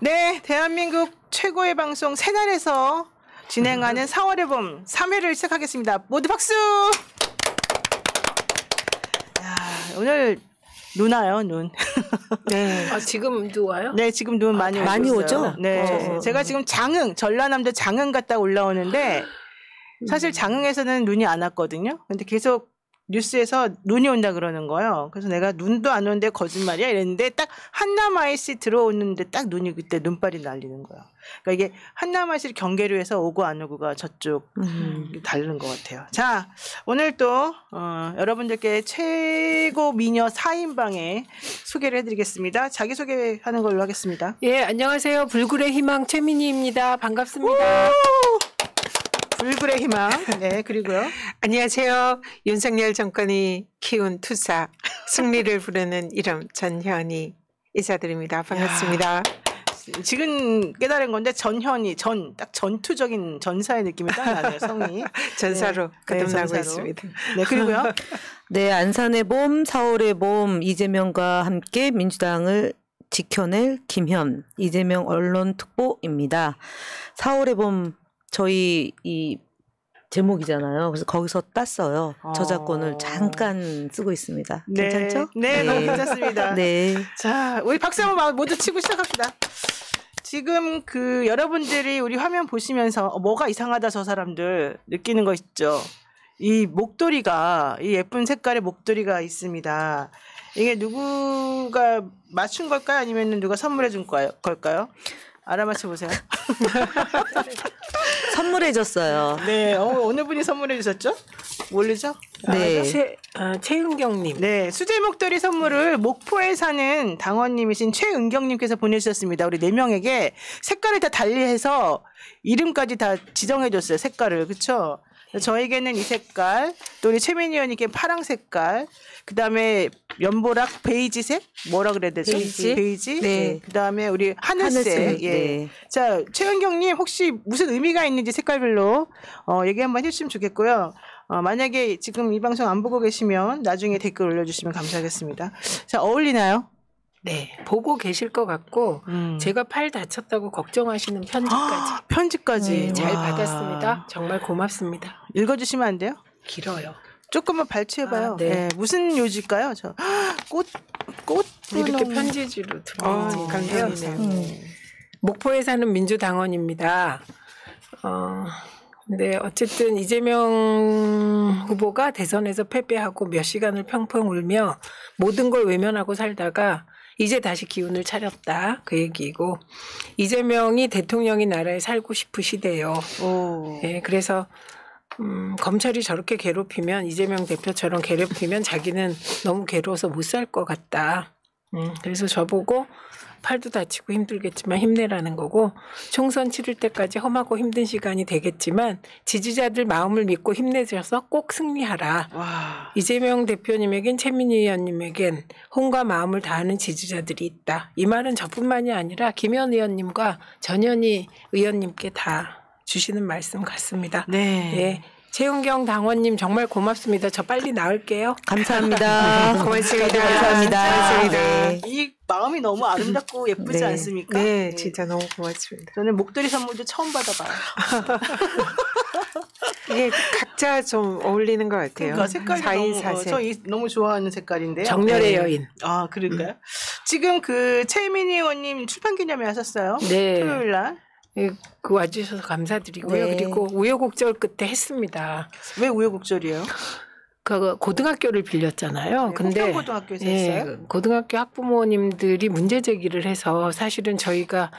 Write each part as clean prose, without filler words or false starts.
네, 대한민국 최고의 방송 새날에서 진행하는 4월의 봄 3회를 시작하겠습니다. 모두 박수! 야, 오늘 눈 와요, 눈. 네. 아, 지금도 와요? 네, 지금 눈 많이 오죠? 네. 제가 지금 전라남도 장흥 갔다 올라오는데 사실 장흥에서는 눈이 안 왔거든요. 근데 계속 뉴스에서 눈이 온다 그러는 거예요. 그래서 내가 눈도 안 오는데 거짓말이야 이랬는데 딱 한남IC 들어오는데 딱 눈이 그때 눈발이 날리는 거예요. 그러니까 이게 한남IC 경계로 해서 오고 안 오고가 저쪽 다르는 것 같아요. 자, 오늘 또 여러분들께 최고 미녀 4인방에 소개를 해드리겠습니다. 자기소개하는 걸로 하겠습니다. 예, 안녕하세요. 불굴의 희망 최민희입니다. 반갑습니다. 불굴의 희망. 네, 그리고요. 안녕하세요. 윤석열 정권이 키운 투사 승리를 부르는 이름 전현희 인사드립니다. 반갑습니다. 야, 지금 깨달은 건데 전현희 딱 전투적인 전사의 느낌이 딱 나네요. 성이 전사로 거듭나고 전사로. 있습니다. 네, 그리고요. 네, 안산의 봄, 4월의 봄 이재명과 함께 민주당을 지켜낼 김현 이재명 언론특보입니다. 4월의 봄 저희 이 제목이잖아요. 그래서 거기서 땄어요. 저작권을 잠깐 쓰고 있습니다. 네. 괜찮죠? 네, 너무 괜찮습니다. 네. 자, 우리 박수 한번 모두 치고 시작합시다. 지금 여러분들이 우리 화면 보시면서 뭐가 이상하다 저 사람들 느끼는 거 있죠? 이 목도리가, 이 예쁜 색깔의 목도리가 있습니다. 이게 누구가 맞춘 걸까요? 아니면 누가 선물해 준 걸까요? 알아맞혀 보세요. 선물해줬어요. 네, 어느 분이 선물해 주셨죠? 모르죠? 네. 최은경님. 네, 수제 목도리 선물을 목포에 사는 당원님이신 최은경님께서 보내주셨습니다. 우리 4명에게 색깔을 다 달리해서 이름까지 다 지정해줬어요. 색깔을. 그쵸? 저에게는 이 색깔, 또 우리 최민희 의원님께 파랑 색깔, 그 다음에 연보락 베이지색? 뭐라 그래야 되죠? 베이지? 네. 그 다음에 우리 하늘색. 예. 네. 자, 최은경님 혹시 무슨 의미가 있는지 색깔별로 얘기 한번 해주시면 좋겠고요. 만약에 지금 이 방송 안 보고 계시면 나중에 댓글 올려주시면 감사하겠습니다. 자, 어울리나요? 네, 보고 계실 것 같고 제가 팔 다쳤다고 걱정하시는 편지까지. 편지까지. 잘 와. 받았습니다. 정말 고맙습니다. 읽어주시면 안 돼요? 길어요. 조금만 발췌해봐요. 아, 네. 네, 무슨 요지일까요? 꽃 이렇게 넣은- 편지지로 감사합니다. 들어있네요. 목포에 사는 민주당원입니다. 네, 어쨌든 이재명 후보가 대선에서 패배하고 몇 시간을 펑펑 울며 모든 걸 외면하고 살다가 이제 다시 기운을 차렸다. 그 얘기고 이재명이 대통령이 나라에 살고 싶으시대요. 네, 그래서 검찰이 저렇게 괴롭히면 이재명 대표처럼 괴롭히면 자기는 너무 괴로워서 못 살 것 같다. 그래서 저보고 팔도 다치고 힘들겠지만 힘내라는 거고 총선 치를 때까지 험하고 힘든 시간이 되겠지만 지지자들 마음을 믿고 힘내셔서 꼭 승리하라. 와. 이재명 대표님에겐 최민희 의원님에겐 혼과 마음을 다하는 지지자들이 있다. 이 말은 저뿐만이 아니라 김현 의원님과 전현희 의원님께 다 주시는 말씀 같습니다. 네. 예. 최은경 당원님 정말 고맙습니다. 저 빨리 나을게요. 감사합니다. 고맙습니다. 감사합니다. 네. 이 마음이 너무 아름답고 예쁘지 네. 않습니까? 네, 진짜 너무 고맙습니다. 저는 목도리 선물도 처음 받아봐요. 이게 각자 좀 어울리는 것 같아요. 그러니까 색깔이 4인 너무 4색. 너무 좋아하는 색깔인데요. 정열의 네. 여인. 아, 그런가요? 지금 최민희 의원님 출판 기념회 하셨어요? 네. 토요일 날. 예, 그 와주셔서 감사드리고요. 네. 그리고 우여곡절 끝에 했습니다. 왜 우여곡절이에요? 그 고등학교를 빌렸잖아요. 네, 근데 홍평고등학교에서 했어요? 고등학교 학부모님들이 문제 제기를 해서 사실은 저희가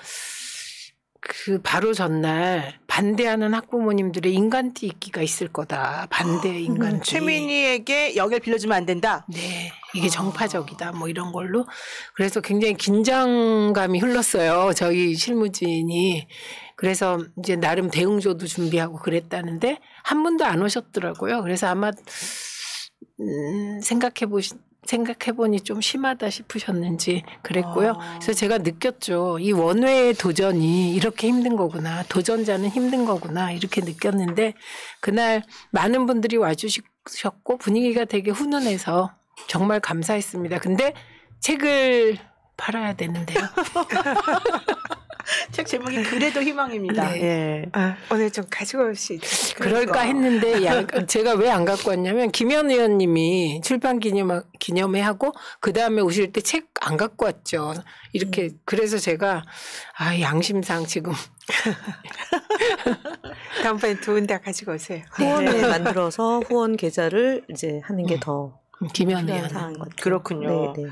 그 바로 전날 반대하는 학부모님들의 인간티 있기가 있을 거다. 반대 인간티. 최민희에게 여길 빌려주면 안 된다? 네. 이게 정파적이다. 뭐 이런 걸로. 그래서 굉장히 긴장감이 흘렀어요. 저희 실무진이. 그래서 이제 나름 대응조도 준비하고 그랬다는데 한 분도 안 오셨더라고요. 그래서 아마 생각해보니 좀 심하다 싶으셨는지 그랬고요. 그래서 제가 느꼈죠. 이 원외의 도전이 이렇게 힘든 거구나. 도전자는 힘든 거구나. 이렇게 느꼈는데 그날 많은 분들이 와주셨고 분위기가 되게 훈훈해서 정말 감사했습니다. 근데 책을 팔아야 되는데요. 책 제목이 그래도 희망입니다. 네. 예. 오늘 좀 가지고 올 수 있을까요? 그럴까 했는데 제가 왜 안 갖고 왔냐면 김현 의원님이 출판 기념회 하고 그 다음에 오실 때 책 안 갖고 왔죠. 이렇게 그래서 제가 양심상 지금 다음번에 두 분 다 가지고 오세요. 후원을 만들어서 후원 계좌를 이제 하는 게 더 김현 필요한 의원 상황인 것 같아요. 그렇군요. 네, 네.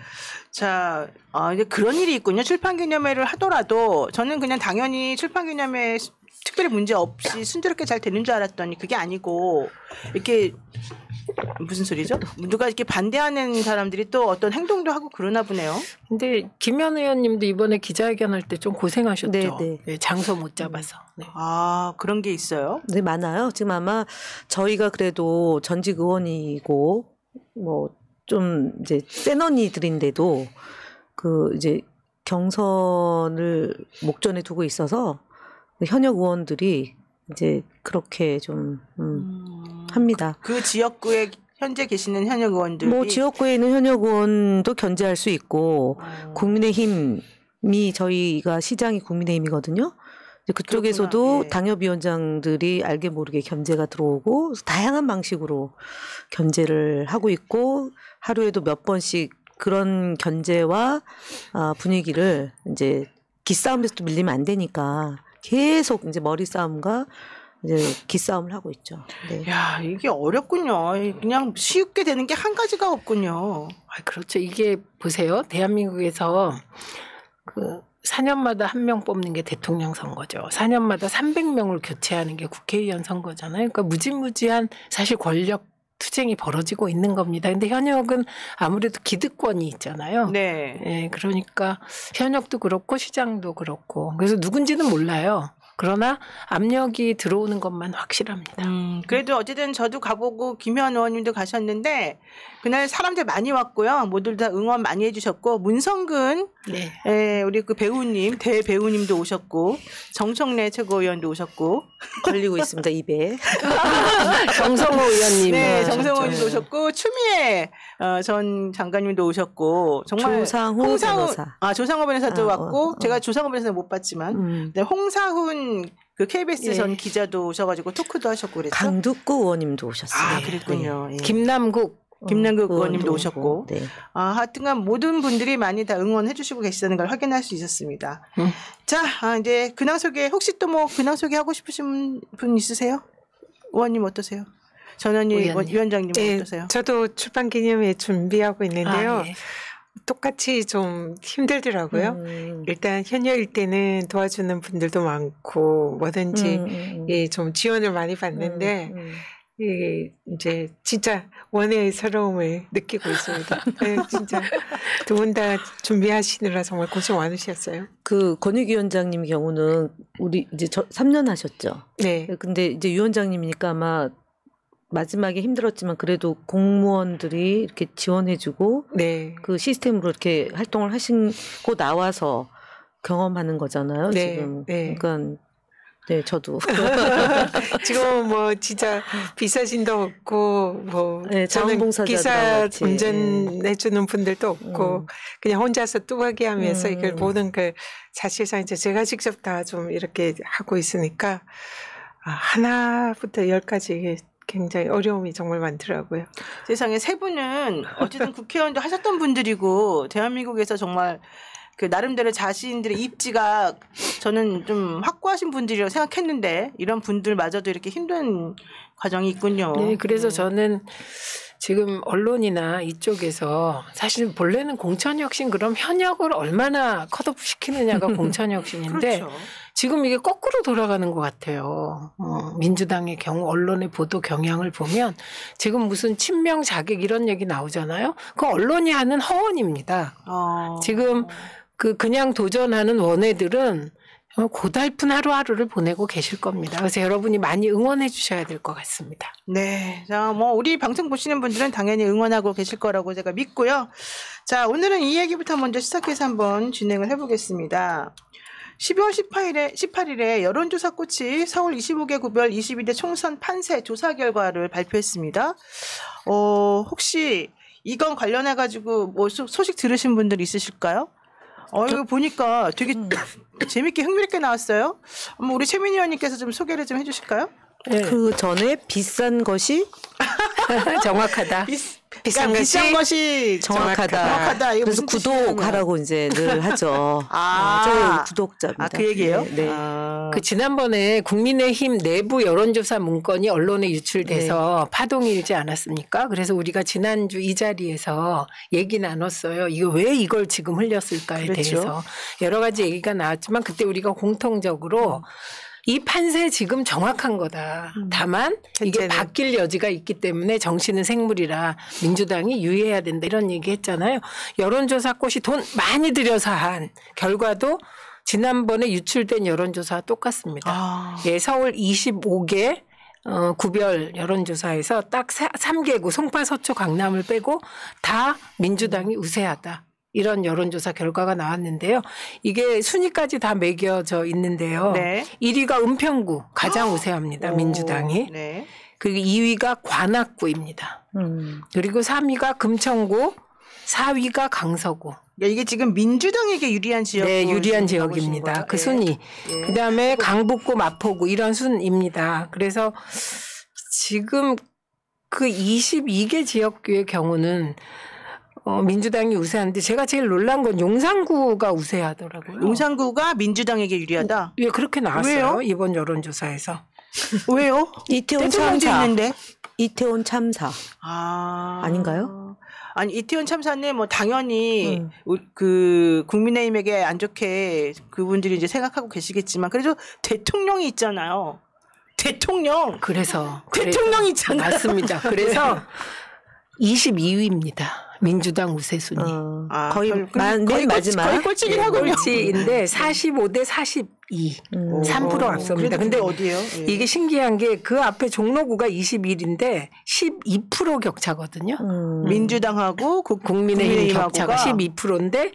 자, 이제 그런 일이 있군요. 출판기념회를 하더라도 저는 그냥 당연히 출판기념회 특별히 문제 없이 순조롭게 잘 되는 줄 알았더니 그게 아니고 이렇게 무슨 소리죠? 누가 이렇게 반대하는 사람들이 또 어떤 행동도 하고 그러나 보네요. 근데 김현 의원님도 이번에 기자회견 할 때 좀 고생하셨죠. 네. 네, 장소 못 잡아서. 네. 그런 게 있어요? 네, 많아요. 지금 아마 저희가 그래도 전직 의원이고 뭐 좀 이제 센 언니들인데도 그 이제 경선을 목전에 두고 있어서 현역 의원들이 이제 그렇게 좀 합니다. 그 지역구에 현재 계시는 현역 의원들이 뭐 지역구에 있는 현역 의원도 견제할 수 있고 국민의힘이 저희가 시장이 국민의힘이거든요. 그쪽에서도 그렇구나. 예. 당협위원장들이 알게 모르게 견제가 들어오고 다양한 방식으로 견제를 하고 있고 하루에도 몇 번씩 그런 견제와 분위기를 이제 기싸움에서도 밀리면 안 되니까 계속 이제 머리 싸움과 이제 기싸움을 하고 있죠. 네. 야, 이게 어렵군요. 그냥 쉽게 되는 게 한 가지가 없군요. 그렇죠. 이게 보세요. 대한민국에서 그 4년마다 한 명 뽑는 게 대통령 선거죠. 4년마다 300명을 교체하는 게 국회의원 선거잖아요. 그러니까 무지무지한 사실 권력 투쟁이 벌어지고 있는 겁니다. 근데 현역은 아무래도 기득권이 있잖아요. 네. 네, 그러니까 현역도 그렇고 시장도 그렇고 그래서 누군지는 몰라요. 그러나 압력이 들어오는 것만 확실합니다. 그래도 어쨌든 저도 가보고 김현 의원님도 가셨는데 그날 사람들 많이 왔고요. 모두 다 응원 많이 해주셨고 문성근 네. 우리 그 배우님 대배우님도 오셨고 정청래 최고위원도 오셨고 걸리고 있습니다 입에. 정성호 의원님. 네, 정성호 의원님도 오셨고 추미애 전 장관님도 오셨고 정말 조상호 변호사. 조상호 변호사도 왔고 제가 조상호 변호사는 못 봤지만 네, 홍사훈 그 KBS 전 기자도 오셔가지고 토크도 하셨고 그랬죠. 강두구 의원님도 오셨어요. 그랬군요. 예. 김남국 의원님도 오셨고. 네. 하여튼간 모든 분들이 많이 다 응원해주시고 계시다는 걸 확인할 수 있었습니다. 자, 이제 근황 소개 혹시 또 뭐 근황 소개 하고 싶으신 분 있으세요? 의원님 어떠세요? 전현희 위원장님 어떠세요? 저도 출판 기념회 준비하고 있는데요. 네. 똑같이 좀 힘들더라고요. 일단 현역일 때는 도와주는 분들도 많고 뭐든지 좀 지원을 많이 받는데 이제 진짜 원의 서러움을 느끼고 있습니다. 네, 진짜 두 분 다 준비하시느라 정말 고생 많으셨어요. 그 권익 위원장님 경우는 우리 이제 3년 하셨죠. 네. 근데 이제 위원장님이니까 아마 마지막에 힘들었지만 그래도 공무원들이 이렇게 지원해주고 네. 그 시스템으로 이렇게 활동을 하시고 나와서 경험하는 거잖아요. 네. 지금. 네. 그러니까 네, 저도. 지금 뭐 진짜 비서진도 없고 뭐 네, 저는 기사 자원봉사자들하고 운전해주는 분들도 없고 그냥 혼자서 뚜벅이 하면서 이걸 모든 걸 사실상 이제 제가 직접 다 좀 이렇게 하고 있으니까 하나부터 열까지 굉장히 어려움이 정말 많더라고요. 세상에 세 분은 어쨌든 국회의원도 하셨던 분들이고 대한민국에서 정말 그 나름대로 자신들의 입지가 저는 좀 확고하신 분들이라고 생각했는데 이런 분들마저도 이렇게 힘든 과정이 있군요. 네, 그래서 저는 지금 언론이나 이쪽에서 사실 본래는 공천혁신 그럼 현역을 얼마나 컷오프 시키느냐가 공천혁신인데 그렇죠. 지금 이게 거꾸로 돌아가는 것 같아요. 민주당의 경우 언론의 보도 경향을 보면 지금 무슨 친명 자객 이런 얘기 나오잖아요. 그 언론이 하는 허언입니다. 지금 그냥 도전하는 원외들은 고달픈 하루하루를 보내고 계실 겁니다. 그래서 여러분이 많이 응원해 주셔야 될 것 같습니다. 네. 자, 뭐, 우리 방송 보시는 분들은 당연히 응원하고 계실 거라고 제가 믿고요. 자, 오늘은 이 얘기부터 먼저 시작해서 한번 진행을 해보겠습니다. 12월 18일에 여론조사 꽃이 서울 25개 구별 22대 총선 판세 조사 결과를 발표했습니다. 혹시 이건 관련해 가지고 뭐 소식 들으신 분들 있으실까요? 이거 보니까 되게 재밌게 흥미롭게 나왔어요. 우리 최민희 의원님께서 좀 소개를 좀 해주실까요? 네. 그 전에 비싼 것이 정확하다. 비싼 것이 정확하다. 그래서 구독하라고 이제 늘 하죠. 저희 구독자입니다. 그 얘기예요? 네. 그 지난번에 국민의힘 내부 여론조사 문건이 언론에 유출돼서 파동이 일지 않았습니까? 그래서 우리가 지난주 이 자리에서 얘기 나눴어요. 이거 왜 이걸 지금 흘렸을까에 대해서 여러 가지 얘기가 나왔지만 그때 우리가 공통적으로 이 판세 지금 정확한 거다. 다만 이게 바뀔 여지가 있기 때문에 정치는 생물이라 민주당이 유의해야 된다. 이런 얘기 했잖아요. 여론조사 꽃이 돈 많이 들여서 한 결과도 지난번에 유출된 여론조사와 똑같습니다. 예, 서울 25개 구별 여론조사에서 딱 3개구 송파, 서초, 강남을 빼고 다 민주당이 우세하다. 이런 여론조사 결과가 나왔는데요. 이게 순위까지 다 매겨져 있는데요. 네. 1위가 은평구 가장 우세합니다. 민주당이. 네. 그리고 2위가 관악구입니다. 그리고 3위가 금천구, 4위가 강서구. 이게 지금 민주당에게 유리한 지역. 네, 유리한 지역입니다. 그 순위. 네. 그다음에 강북구, 마포구 이런 순입니다. 그래서 지금 그 22개 지역구의 경우는 민주당이 우세한데 제가 제일 놀란 건 용산구가 우세하더라고요. 용산구가 민주당에게 유리하다? 예, 그렇게 나왔어요. 왜요? 이번 여론조사에서. 왜요? 이태원 참사. 있는데. 이태원 참사. 아닌가요? 아니 이태원 참사는 뭐 당연히 그 국민의힘에게 안 좋게 그분들이 이제 생각하고 계시겠지만 그래도 대통령이 있잖아요. 대통령. 그래서 대통령이 있잖아요. 맞습니다. 그래서 22위입니다. 민주당 우세순위. 거의 맨 마지막. 거의 꼴찌긴 하군요. 꼴찌인데 45대 42. 3% 앞섭니다. 근데 어디예요? 이게 신기한 게 그 앞에 종로구가 21인데 12% 격차거든요. 민주당하고 국민의힘 격차가 12%인데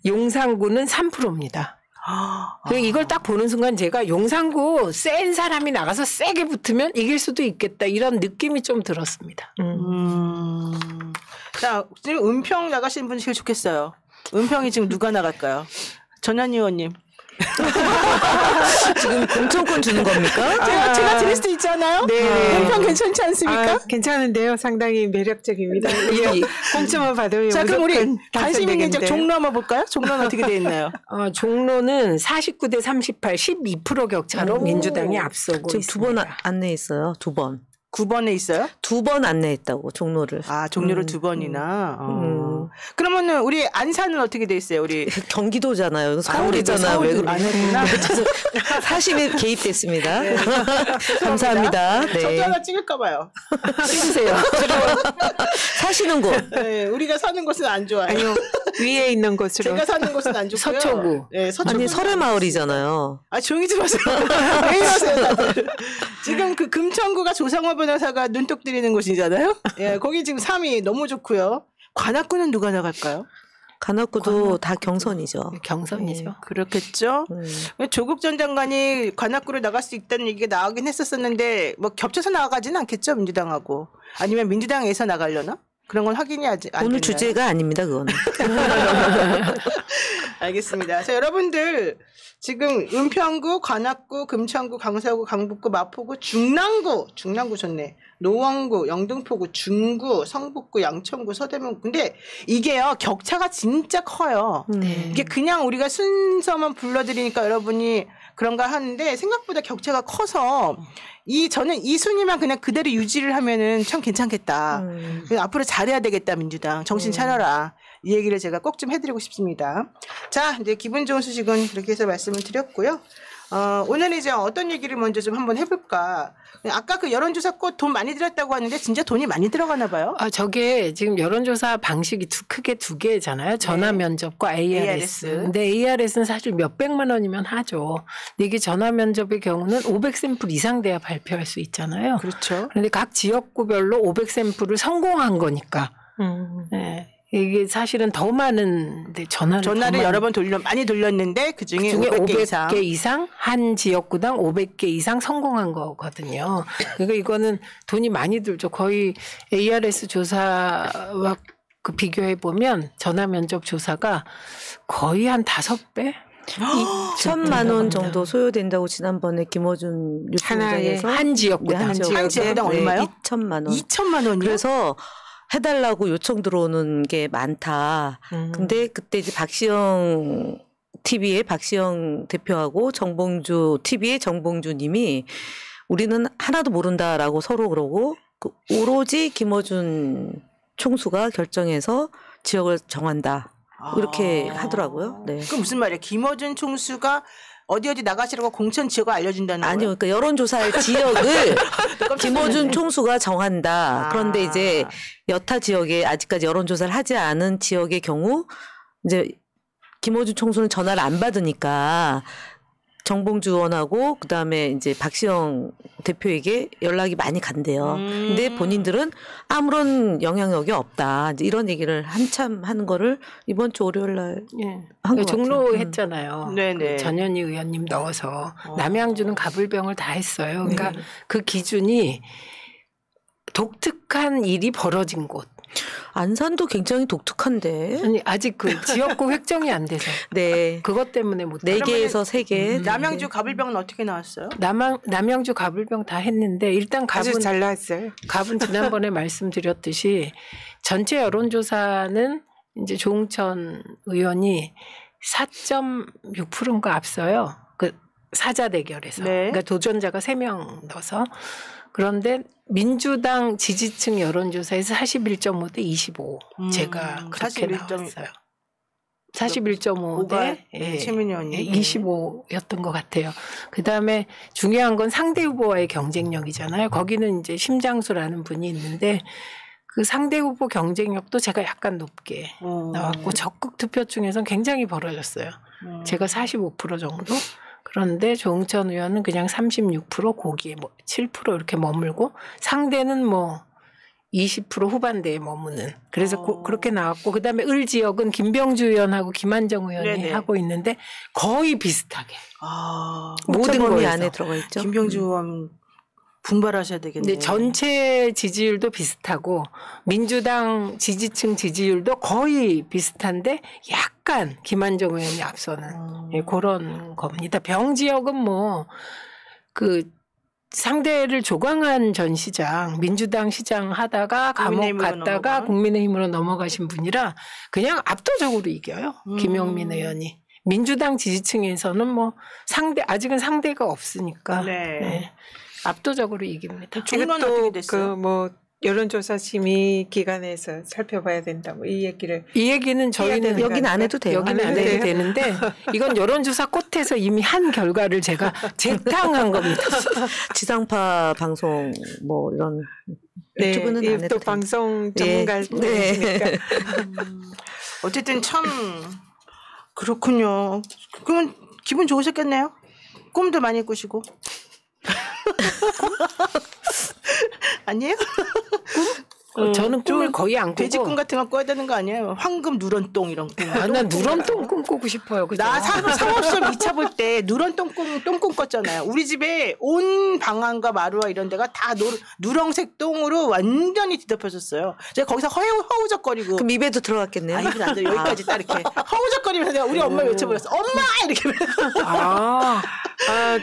용산구는 3%입니다. 이걸 딱 보는 순간 제가 용산구 센 사람이 나가서 세게 붙으면 이길 수도 있겠다 이런 느낌이 좀 들었습니다. 자, 지금 은평 나가시는 분이 제일 좋겠어요. 은평이 지금 누가 나갈까요? 전현희 의원님. 지금 공천권 주는 겁니까? 제가 드릴 수도 있잖아요. 네. 은평 괜찮지 않습니까? 괜찮은데요. 상당히 매력적입니다. 공천만 받으면 자, 그럼 우리 무조건 관심 있는 당선되겠는데요. 종로 한번 볼까요? 종로는 어떻게 돼 있나요? 종로는 49대 38, 12% 격차로 민주당이 앞서고 지금 있습니다. 2번 안내했어요. 2번. 9번에 있어요? 2번 안내했다고 종로를. 종로를 2번이나. 그러면은 우리 안산은 어떻게 돼 있어요? 우리 경기도잖아요. 서울이잖아요. 왜 안 했구나. 사심이 개입됐습니다. 감사합니다. 저도 네. 하나 찍을까 봐요. 찍으세요. 사시는 곳. 네, 우리가 사는 곳은 안 좋아요. 아니요. 위에 있는 곳으로. 제가 사는 곳은 안 좋고요. 서초구. 네, 서초구. 아니 설해마을이잖아요. 조용히 좀 하세요. 왜 이러세요, 다들. 지금 그 금천구가 조상호 변호사가 눈독 들이는 곳이잖아요. 예, 거기 지금 3위 너무 좋고요. 관악구는 누가 나갈까요? 관악구도 다 경선이죠. 경선이죠. 그렇겠죠. 조국 전 장관이 관악구로 나갈 수 있다는 얘기가 나오긴 했었었는데 뭐 겹쳐서 나가지는 않겠죠, 민주당하고. 아니면 민주당에서 나가려나? 그런 건 확인이 아직 안 오늘 됐나요? 주제가 아닙니다, 그거는. 알겠습니다. 자, 여러분들 지금 은평구, 관악구, 금천구, 강서구, 강북구, 마포구, 중랑구 좋네. 노원구, 영등포구, 중구, 성북구, 양천구, 서대문구. 근데 이게요, 격차가 진짜 커요. 이게 그냥 우리가 순서만 불러드리니까 여러분이 그런가 하는데 생각보다 격차가 커서 저는 이 순위만 그냥 그대로 유지를 하면은 참 괜찮겠다. 그래서 앞으로 잘해야 되겠다, 민주당. 정신 차려라. 이 얘기를 제가 꼭 좀 해드리고 싶습니다. 자, 이제 기분 좋은 소식은 이렇게 해서 말씀을 드렸고요. 오늘 이제 어떤 얘기를 먼저 좀 한번 해볼까. 아까 그 여론조사 꽃 돈 많이 들였다고 하는데 진짜 돈이 많이 들어가나 봐요. 저게 지금 여론조사 방식이 크게 두 개잖아요. 전화 면접과 ARS. 근데 ARS는 사실 몇백만 원이면 하죠. 근데 이게 전화 면접의 경우는 500샘플 이상 돼야 발표할 수 있잖아요. 그렇죠. 그런데 각 지역구별로 500샘플을 성공한 거니까. 네. 이게 사실은 더 많은 전화를 여러 번 많이 돌렸는데 그중에 500개 이상 한 지역구당 500개 이상 성공한 거거든요. 그러니까 이거는 돈이 많이 들죠. 거의 ARS 조사와 그 비교해 보면 전화 면접 조사가 거의 한 5배? 2천만 원 정도 소요된다고 지난번에 김어준 뉴스공장에서 한 지역구당 한 지역구당 얼마요? 2천만 원. 2천만 원이요? 그래서 해달라고 요청 들어오는 게 많다. 근데 그때 이제 박시영 TV의 박시영 대표하고 정봉주 TV의 정봉주 님이 우리는 하나도 모른다라고 서로 그러고 오로지 김어준 총수가 결정해서 지역을 정한다. 이렇게 하더라고요. 네. 그 무슨 말이에요? 김어준 총수가 어디 나가시라고 공천 지역을 알려준다는 거예요? 아니요. 그러니까 여론조사할 지역을 김어준 총수가 정한다. 그런데 이제 여타 지역에 아직까지 여론조사를 하지 않은 지역의 경우 이제 김어준 총수는 전화를 안 받으니까 정봉주 의원하고 그다음에 이제 박시영 대표에게 연락이 많이 간대요. 근데 본인들은 아무런 영향력이 없다. 이제 이런 얘기를 한참 하는 거를 이번 주 월요일 날 한 것 같아요. 종로했잖아요. 네네. 그 전현희 의원님 넣어서 남양주는 가불병을 다 했어요. 그러니까 그 기준이 독특한 일이 벌어진 곳. 안산도 굉장히 독특한데. 아니 아직 그 지역구 획정이 안 돼서. 네. 그것 때문에 못. 4개에서 3개. 남양주 가불병은 어떻게 나왔어요? 남양주 가불병 다 했는데 일단 아주 잘 나왔어요. 갑은 지난번에 말씀드렸듯이 전체 여론조사는 이제 조응천 의원이 4.6%인가 앞서요. 그 사자 대결에서. 네. 그러니까 도전자가 3명 넣어서. 그런데 민주당 지지층 여론조사에서 41.5 대 25. 제가 그렇게 41.5. 나왔어요. 41.5 대 최민희 의원님 25였던 것 같아요. 그다음에 중요한 건 상대 후보와의 경쟁력이잖아요. 거기는 이제 심장수라는 분이 있는데 그 상대 후보 경쟁력도 제가 약간 높게 나왔고 적극 투표층에서는 굉장히 벌어졌어요. 제가 45% 정도. 그런데 조응천 의원은 그냥 36% 거기에 7% 이렇게 머물고 상대는 20% 후반대에 머무는. 그래서 그렇게 나왔고 그다음에 을 지역은 김병주 의원하고 김한정 의원이 네네. 하고 있는데 거의 비슷하게. 모든 거에서. 이 안에 들어가 있죠. 김병주 의원 분발하셔야 되겠네요. 근데 전체 지지율도 비슷하고 민주당 지지층 지지율도 거의 비슷한데 약간 김한정 의원이 앞서는 그런 겁니다. 병 지역은 그 상대를 조광한 전 시장, 민주당 시장 하다가 감옥 갔다가 국민의힘으로 넘어가신 분이라 그냥 압도적으로 이겨요. 김용민 의원이. 민주당 지지층에서는 아직은 상대가 없으니까. 네. 압도적으로 이깁니다. 종로는 어떻게 됐어요? 여론조사 심의 기관에서 살펴봐야 된다. 이 얘기는 저희는 여기는 안 해도 돼요. 여기는 안 해도 되는데 이건 여론조사 꽃에서 이미 한 결과를 제가 재탕한 겁니다. 지상파 방송 이런 유튜브는 안 해도 또 돼요. 방송 전문가시니까. 어쨌든 참 그렇군요. 그러면 기분 좋으셨겠네요. 꿈도 많이 꾸시고. 아니에요? 저는 꿈을 거의 안 꾸고 돼지꿈 같은 거 꿔야 되는 거 아니에요? 황금 누런똥 이런 꿈. 난 누런똥 꿈 꾸고 싶어요. 그죠? 나 상업시험 2차 볼 때 누런똥 똥꿈 꿨잖아요. 우리 집에 온 방안과 마루와 이런 데가 다 누렁색 똥으로 완전히 뒤덮여졌어요. 제가 거기서 허우적거리고. 그럼 입에도 들어갔겠네요. 입은 안 들어. 여기까지 딱 이렇게 허우적거리면서 내가 우리 엄마 외쳐버렸어. 엄마! 이렇게.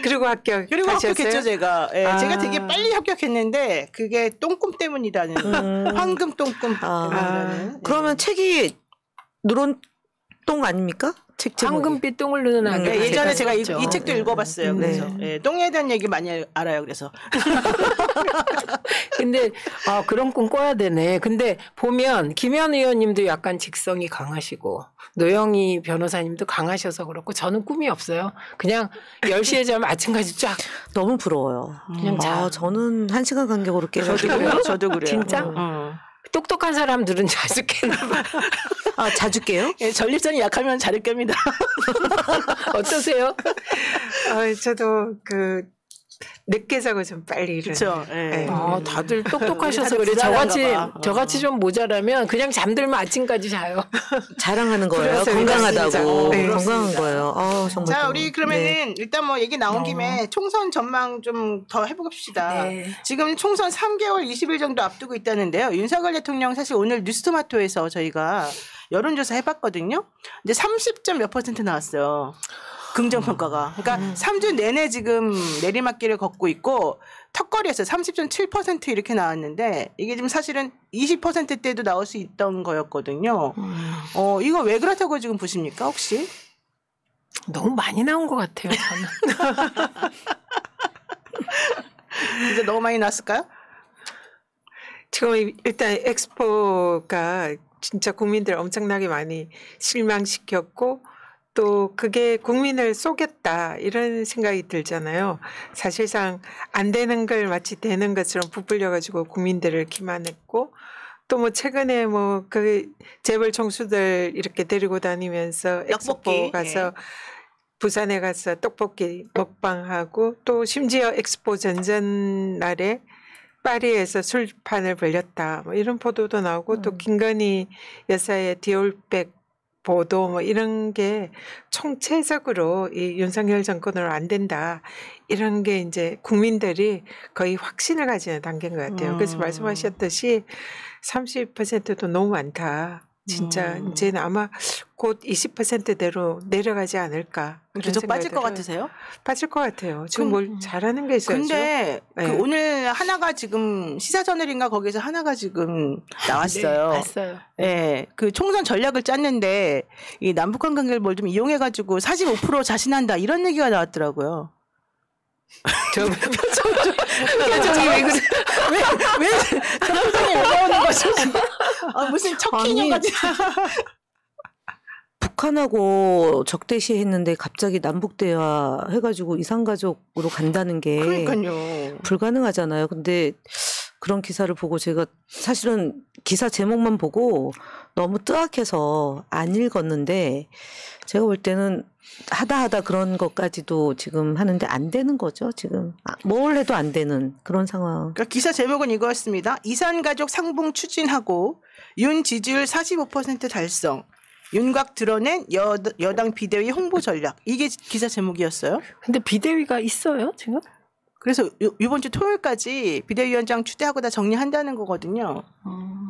그리고 합격했죠, 제가. 네, 제가 되게 빨리 합격했는데 그게 똥꿈 때문이다는. 황금 똥꿈. 그러면 책이 누런똥 아닙니까? 책 제목이. 황금빛 똥을 누는 아기. 예전에 제가 이 책도 읽어봤어요. 그래서 똥에 대한 얘기 많이 알아요. 그래서. 근데 그런 꿈 꿔야 되네. 근데 보면 김현 의원님도 약간 직성이 강하시고 노영희 변호사님도 강하셔서 그렇고 저는 꿈이 없어요. 그냥 10시에 자면 아침까지 쫙. 너무 부러워요. 그냥 저는 1시간 간격으로 깨가지고. 저도 그래요. 진짜? 똑똑한 사람들은 자주 깨나 봐. 자주 깨요? 예, 전립선이 약하면 잘 깹니다. 어떠세요? 저도 늦게 자고 좀 빨리 일어나. 그렇죠. 네. 아, 다들 똑똑하셔서 다들 그래. 불안한가 봐. 저같이 좀 모자라면 그냥 잠들면 아침까지 자요. 자랑하는 거예요. 그래서 건강하다고. 네, 건강한 거예요. 정말. 자, 또. 우리 그러면은 네. 일단 뭐 얘기 나온 김에 총선 전망 좀 더 해봅시다. 네. 지금 총선 3개월 20일 정도 앞두고 있다는데요. 윤석열 대통령 사실 오늘 뉴스토마토에서 저희가 여론조사 해봤거든요. 근데 30점 몇 % 나왔어요. 긍정평가가. 그러니까 3주 내내 지금 내리막길을 걷고 있고 턱걸이에서 30.7% 이렇게 나왔는데 이게 지금 사실은 20%대도 나올 수 있던 거였거든요. 이거 왜 그렇다고 지금 보십니까 혹시? 너무 많이 나온 것 같아요. 저는. 이제 너무 많이 나왔을까요? 지금 일단 엑스포가 진짜 국민들 엄청나게 많이 실망시켰고 또 그게 국민을 속였다 이런 생각이 들잖아요. 사실상 안 되는 걸 마치 되는 것처럼 부풀려 가지고 국민들을 기만했고 또 뭐 최근에 뭐 그 재벌 총수들 이렇게 데리고 다니면서 떡볶이. 엑스포 가서 부산에 가서 떡볶이 먹방하고 또 심지어 엑스포 전전날에 파리에서 술판을 벌렸다 뭐 이런 보도도 나오고 또 김건희 여사의 디올백 보도 뭐 이런 게 총체적으로 이 윤석열 정권으로 안 된다 이런 게 이제 국민들이 거의 확신을 가지는 단계인 것 같아요. 그래서 말씀하셨듯이 30%도 너무 많다. 진짜 이제는 아마 곧 20%대로 내려가지 않을까. 계속 빠질 것 같으세요? 빠질 것 같아요. 지금 뭘 잘하는 게 있어야죠. 근데 네. 그 오늘 하나가 지금 시사저널인가 거기서 하나가 지금 나왔어요. 네, 봤어요. 예, 그 총선 전략을 짰는데 이 남북한 관계를 뭘 좀 이용해가지고 45% 자신한다 이런 얘기가 나왔더라고요. 표정이 왜 그래? 저 표정이 왜 나오는 거죠? 무슨 척기념같이. 북한하고 적대시했는데 갑자기 남북 대화 해가지고 이산가족으로 간다는 게 그러니까요. 불가능하잖아요. 근데 그런 기사를 보고 제가 사실은 기사 제목만 보고 너무 뜨악해서 안 읽었는데 제가 볼 때는 하다 그런 것까지도 지금 하는데 안 되는 거죠. 지금 뭘 해도 안 되는 그런 상황. 그러니까 기사 제목은 이거였습니다. 이산가족 상봉 추진하고 윤 지지율 45% 달성. 윤곽 드러낸 여당 비대위 홍보 전략. 이게 기사 제목이었어요. 근데 비대위가 있어요 지금? 그래서 이번 주 토요일까지 비대위원장 추대하고 다 정리한다는 거거든요.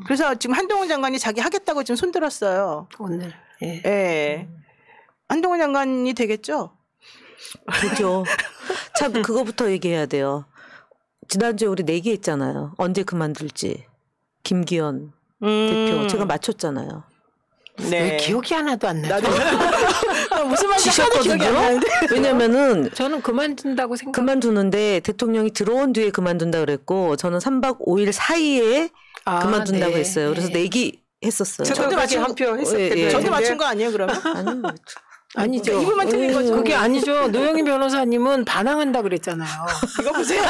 그래서 지금 한동훈 장관이 자기 하겠다고 지금 손들었어요. 오늘. 예. 예. 한동훈 장관이 되겠죠? 그죠. 참 그거부터 얘기해야 돼요. 지난주에 우리 내기했잖아요. 언제 그만둘지. 김기현 대표. 제가 맞췄잖아요. 네. 왜 기억이 하나도 안 나요? 무슨 말인지 하나도 기억이 안 나는데. 왜냐면은 저는 그만둔다고 생각. 그만두는데 대통령이 들어온 뒤에 그만둔다 그랬고 저는 3박 5일 사이에 그만둔다고 네. 했어요. 그래서 내기 했었어요. 저도 맞춘 한표 했었거든요. 저도 맞춘 거 아니에요, 그러면? 아니죠. 이분만 틀린 거죠. 그게 아니죠. 노영희 변호사님은 반항한다 그랬잖아요. 이거 보세요.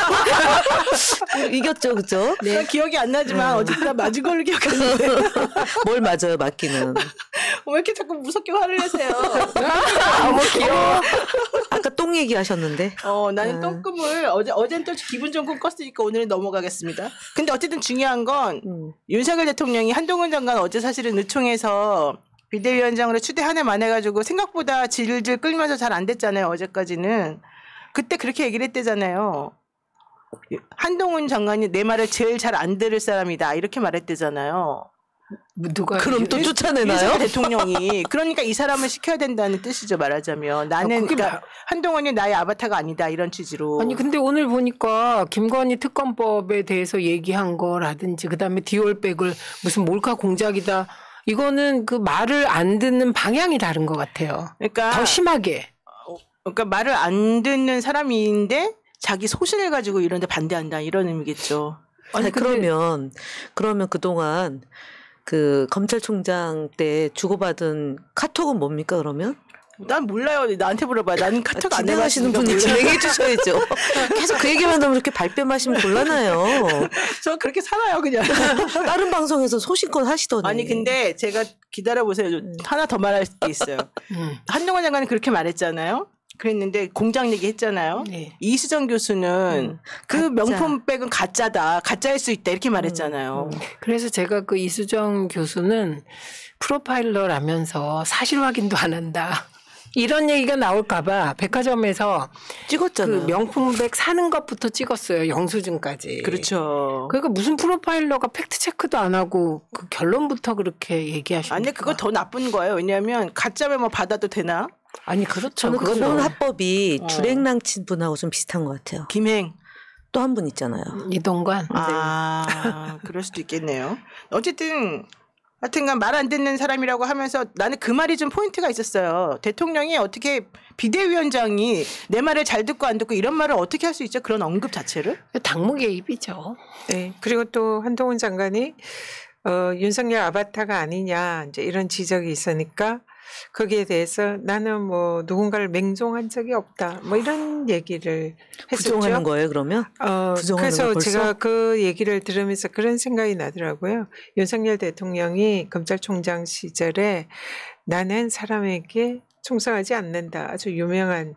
이겼죠, 그죠? 네. 기억이 안 나지만 어쨌든 맞은 걸로 기억하는데. 뭘 맞아요, 맞기는. 왜 이렇게 자꾸 무섭게 화를 내세요? 너무 귀여워. 아까 똥 얘기하셨는데. 나는 똥꿈을 어제는 또 기분 좋은 꿈 꿨으니까 오늘은 넘어가겠습니다. 근데 어쨌든 중요한 건 윤석열 대통령이 한동훈 장관 어제 사실은 의총에서 비대위원장으로 추대 한 해만 해가지고 생각보다 질질 끌면서 잘 안 됐잖아요. 어제까지는. 그때 그렇게 얘기를 했대잖아요. 한동훈 장관이 내 말을 제일 잘 안 들을 사람이다. 이렇게 말했대잖아요. 누가 그럼 또 쫓아내나요? 윤석열 대통령이. 그러니까 이 사람을 시켜야 된다는 뜻이죠. 말하자면. 나는 그러니까 한동훈이 나의 아바타가 아니다. 이런 취지로. 아니 근데 오늘 보니까 김건희 특검법에 대해서 얘기한 거라든지 그다음에 디올백을 무슨 몰카 공작이다. 이거는 그 말을 안 듣는 방향이 다른 것 같아요. 그러니까 더 심하게. 그러니까 말을 안 듣는 사람인데 자기 소신을 가지고 이런데 반대한다 이런 의미겠죠. 아니 그러면 그동안 그 검찰총장 때 주고받은 카톡은 뭡니까 그러면? 난 몰라요. 나한테 물어봐. 나는 카톡 안 진행하시는 분이 진행해 주셔야죠. 계속 그 얘기만 하면 이렇게 발뺌하시면 곤란해요. 저 그렇게 살아요 그냥. 다른 방송에서 소신껏 하시더니. 아니 근데 제가 기다려보세요. 하나 더 말할 게 있어요. 한동훈 장관은 그렇게 말했잖아요. 그랬는데 공장 얘기했잖아요. 네. 이수정 교수는 그 가짜. 명품백은 가짜다, 가짜일 수 있다 이렇게 말했잖아요. 그래서 제가 그 이수정 교수는 프로파일러라면서 사실 확인도 안 한다. 이런 얘기가 나올까봐 백화점에서 찍었잖아요. 그 명품백 사는 것부터 찍었어요. 영수증까지. 그렇죠. 그러니까 무슨 프로파일러가 팩트 체크도 안 하고 그 결론부터 그렇게 얘기하시니까. 아니 그거 더 나쁜 거예요. 왜냐하면 가짜면 뭐 받아도 되나? 아니 그렇죠. 저는 그건 그런 너무- 합법이 주랭랑친 분하고 좀 비슷한 것 같아요. 김행. 또 한 분 있잖아요. 이동관. 아, 그럴 수도 있겠네요. 어쨌든 하여튼간 말 안 듣는 사람이라고 하면서 나는 그 말이 좀 포인트가 있었어요. 대통령이 어떻게 비대위원장이 내 말을 잘 듣고 안 듣고 이런 말을 어떻게 할 수 있죠? 그런 언급 자체를? 당무 개입이죠. 네. 그리고 또 한동훈 장관이 윤석열 아바타가 아니냐 이제 이런 지적이 있으니까 거기에 대해서 나는 뭐 누군가를 맹종한 적이 없다. 뭐 이런 얘기를 했었죠. 부정하는 거예요, 그러면? 부정하는 그래서 거 벌써? 제가 그 얘기를 들으면서 그런 생각이 나더라고요. 윤석열 대통령이 검찰총장 시절에 나는 사람에게 충성하지 않는다. 아주 유명한.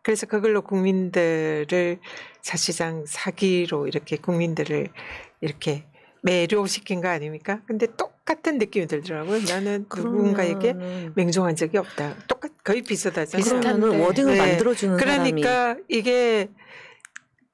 그래서 그걸로 국민들을 사실상 사기로 이렇게 국민들을 이렇게 매료시킨 거 아닙니까? 근데 똑같은 느낌이 들더라고요. 나는 누군가에게 그러면은- 맹종한 적이 없다. 거의 비슷하잖아요. 비슷한- 그러면은 워딩을 네. 만들어주는 사람이 그러니까 이게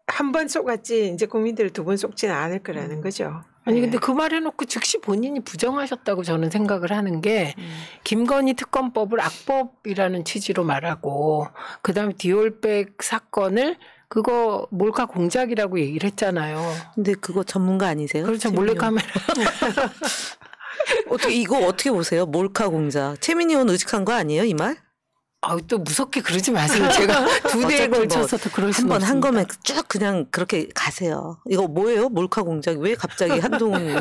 한 번 속았지 이제 국민들을 두 번 속지는 않을 거라는 거죠. 아니 네. 근데 그 말 해놓고 즉시 본인이 부정하셨다고 저는 생각을 하는 게 김건희 특검법을 악법이라는 취지로 말하고 그다음에 디올백 사건을 그거 몰카 공작이라고 얘기를 했잖아요. 근데 그거 전문가 아니세요? 그렇죠. 최민희 몰래카메라. 어떻게 이거 어떻게 보세요? 몰카 공작. 최민희 의원 의식한 거 아니에요, 이 말? 아우 또 무섭게 그러지 마세요. 제가 두 대에 어차피 뭐 걸쳐서 그럴 수는 한 번 한 없습니다. 거면 쭉 그냥 그렇게 가세요. 이거 뭐예요? 몰카 공작. 왜 갑자기 한동훈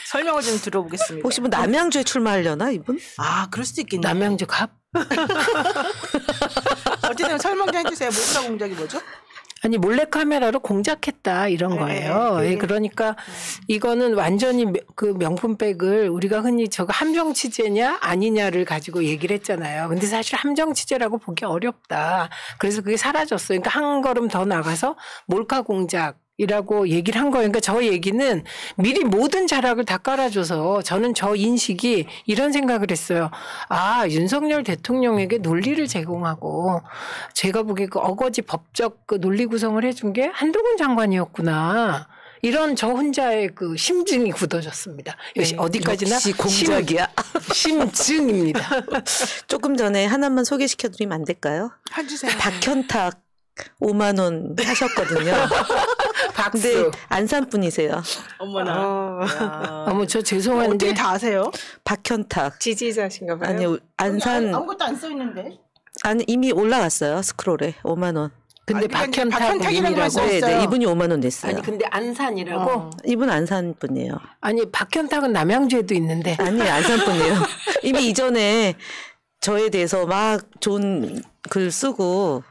설명을 좀 들어보겠습니다. 혹시 뭐 남양주에 출마하려나 이분? 아, 그럴 수도 있겠네요. 남양주 갑? 어쨌든 설명 좀 해주세요. 몰카 공작이 뭐죠? 아니 몰래카메라로 공작했다 이런 거예요. 네. 예, 그러니까 이거는 완전히 그 명품백을 우리가 흔히 저거 함정 취재냐 아니냐를 가지고 얘기를 했잖아요. 근데 사실 함정 취재라고 보기 어렵다. 그래서 그게 사라졌어요. 그러니까 한 걸음 더 나가서 몰카 공작이라고 얘기를 한 거예요. 그러니까 저 얘기는 미리 모든 자락을 다 깔아줘서 저는 저 인식이 이런 생각을 했어요. 아, 윤석열 대통령에게 논리를 제공하고 제가 보기에 그 어거지 법적 그 논리 구성을 해준 게 한동훈 장관이었구나. 이런 저 혼자의 그 심증이 굳어졌습니다. 역시 어디까지나 역시 공작이야. 심증입니다. 조금 전에 하나만 소개시켜드리면 안 될까요? 해주세요. 박현탁 5만 원 하셨거든요. 박수. 근데 안산 분이세요. 어머나. 야. 어머 저 어떻게 죄송한데 다 아세요? 박현탁. 지지자신가 봐요. 아니 안산 아무것도 안 써있는데. 아니 이미 올라갔어요 스크롤에 5만 원. 근데 아니, 그러니까 박현탁 박현탁이라고만 님이라고 써- 네, 있어요. 네 이분이 5만 원 냈어요. 아니 근데 안산이라고 이분 안산 분이에요. 아니 박현탁은 남양주에도 있는데 아니 안산 분이에요. 이미 이전에 저에 대해서 막 좋은 글 쓰고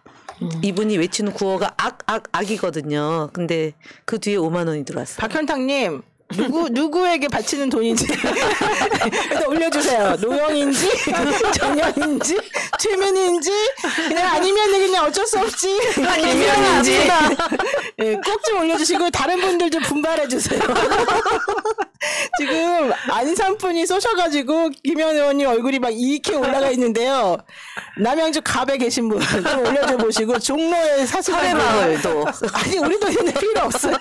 이분이 외치는 구호가 악이거든요. 근데 그 뒤에 5만 원이 들어왔어요. 박현탁님 누구에게 바치는 돈인지 일단 올려주세요. 노영인지 정연인지 최민희인지 그냥 아니면 그냥 어쩔 수 없지 김현인지 꼭 좀 올려주시고 다른 분들 좀 분발해 주세요. 지금 안산분이 쏘셔가지고 김현 의원님 얼굴이 막 이렇게 올라가 있는데요. 남양주 갑에 계신 분 좀 올려줘 보시고 종로에 사시는 마을도 아니 우리도 있는 필요 없어요.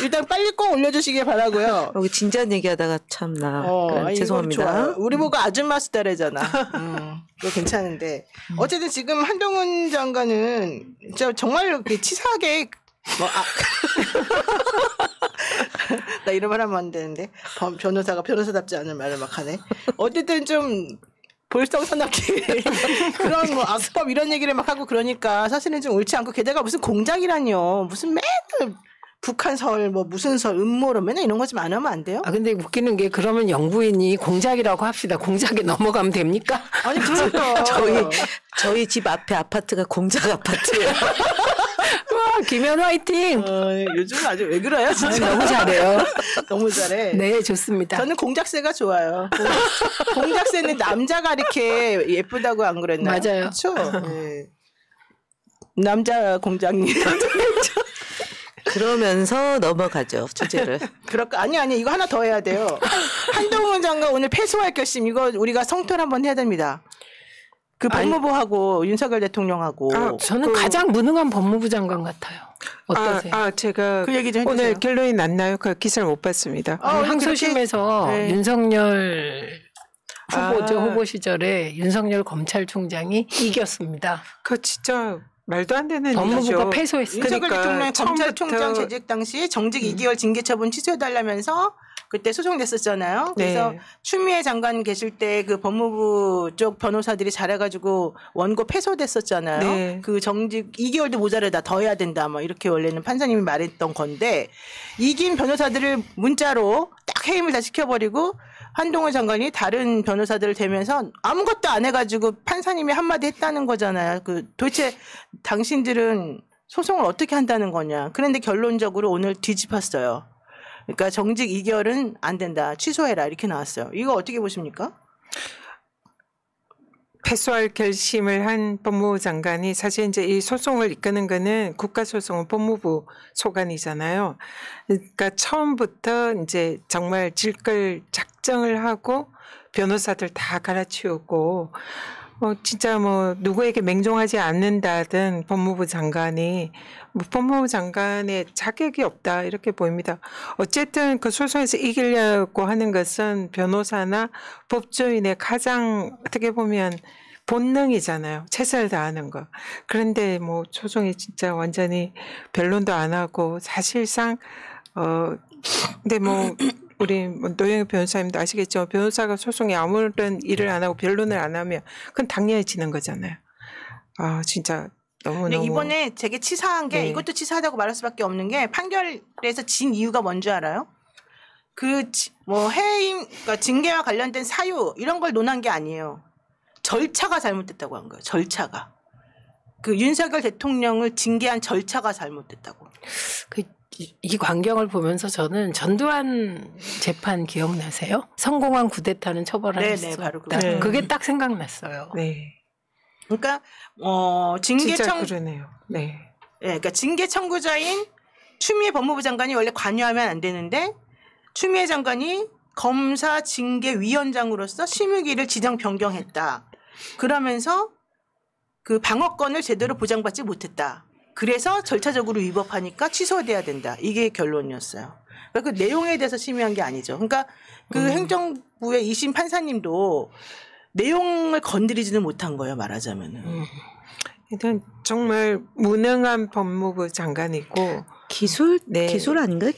일단 빨리 꼭 올려주시길 바라고요. 여기 진지한 얘기하다가 참나 아니, 죄송합니다. 이거 좋아요. 우리 보고 아줌마 스타일이잖아. 그거 괜찮은데 어쨌든 지금 한동훈 장관은 진짜 정말 그 치사하게 나 이런 말 하면 안 되는데 변호사가 변호사답지 않은 말을 막 하네. 어쨌든 좀 볼썽사납게 그런 뭐 악법 이런 얘기를 막 하고 그러니까 사실은 좀 옳지 않고 게다가 무슨 공작이라뇨. 무슨 맨날 북한설 뭐 무슨 설 음모론 맨날 이런 거 좀 안 하면 안 돼요? 아 근데 웃기는 게 그러면 영부인이 공작이라고 합시다. 공작에 넘어가면 됩니까? 아니 그러니까 저희 집 앞에 아파트가 공작 아파트예요. 와 김현 화이팅. 요즘 아주 왜 그래요? 진짜 너무 잘해요. 너무 잘해. 네, 좋습니다. 저는 공작새가 좋아요. 공작새는 남자가 이렇게 예쁘다고 안 그랬나요? 맞아요. 그렇죠. 네. 남자 공장님. 그러면서 넘어가죠 주제를. 그럴까? 아니 이거 하나 더 해야 돼요. 한동훈 장관 오늘 패소할 결심 이거 우리가 성토를 한번 해야 됩니다. 그 법무부하고 윤석열 대통령하고. 저는 가장 무능한 법무부 장관 같아요. 어떠세요? 제가 그 얘기 좀 해주세요. 오늘 결론이 났나요? 그 기사를 못 봤습니다. 항소심에서 네. 윤석열 후보 시절에 윤석열 검찰총장이 이겼습니다. 그 진짜 말도 안 되는 법무부가 일이죠. 패소했어요. 윤석열 그러니까 대통령 검찰총장 처음부터 재직 당시 정직 2개월 징계 처분 취소해달라면서 그때 소송됐었잖아요. 그래서 네. 추미애 장관 계실 때 그 법무부 쪽 변호사들이 잘해가지고 원고 패소됐었잖아요. 네. 그 정직 2개월도 모자르다 더 해야 된다 뭐 이렇게 원래는 판사님이 말했던 건데 이긴 변호사들을 문자로 딱 해임을 다 시켜버리고 한동훈 장관이 다른 변호사들을 대면서 아무것도 안 해가지고 판사님이 한마디 했다는 거잖아요. 그 도대체 당신들은 소송을 어떻게 한다는 거냐. 그런데 결론적으로 오늘 뒤집었어요. 그러니까 정직 2개월은 안 된다. 취소해라. 이렇게 나왔어요. 이거 어떻게 보십니까? 패소할 결심을 한 법무부 장관이 사실 이제 이 소송을 이끄는 거는 국가소송은 법무부 소관이잖아요. 그러니까 처음부터 이제 정말 질걸 작정을 하고 변호사들 다 갈아치우고 진짜 누구에게 맹종하지 않는다든 법무부 장관이 법무부 장관의 자격이 없다 이렇게 보입니다. 어쨌든 그 소송에서 이기려고 하는 것은 변호사나 법조인의 가장 어떻게 보면 본능이잖아요. 최선을 다하는 거. 그런데 소송이 진짜 완전히 변론도 안 하고 사실상 근데 우리 노영희 변호사님도 아시겠죠. 변호사가 소송에 아무런 일을 안 하고 변론을 안 하면 그건 당연히 지는 거잖아요. 진짜 너무너무. 이번에 되게 치사한 게 이것도 치사하다고 말할 수밖에 없는 게 판결에서 진 이유가 뭔지 알아요? 해임, 그러니까 징계와 관련된 사유 이런 걸 논한 게 아니에요. 절차가 잘못됐다고 한 거예요. 절차가. 그 윤석열 대통령을 징계한 절차가 잘못됐다고. 이 광경을 보면서 저는 전두환 재판 기억나세요? 성공한 쿠데타는 처벌할 수 바로 없다. 그거. 그게 딱 생각났어요. 네. 그러니까 징계 진짜 그러네요. 네. 그러니까 징계 청구자인 추미애 법무부 장관이 원래 관여하면 안 되는데 추미애 장관이 검사 징계위원장으로서 심의기를 지정 변경했다. 그러면서 그 방어권을 제대로 보장받지 못했다. 그래서 절차적으로 위법하니까 취소돼야 된다. 이게 결론이었어요. 그러니까 그 내용에 대해서 심의한 게 아니죠. 그러니까 그 행정부의 2심 판사님도 내용을 건드리지는 못한 거예요. 말하자면은. 일단 정말 무능한 법무부 장관이고 기술 아닌가요?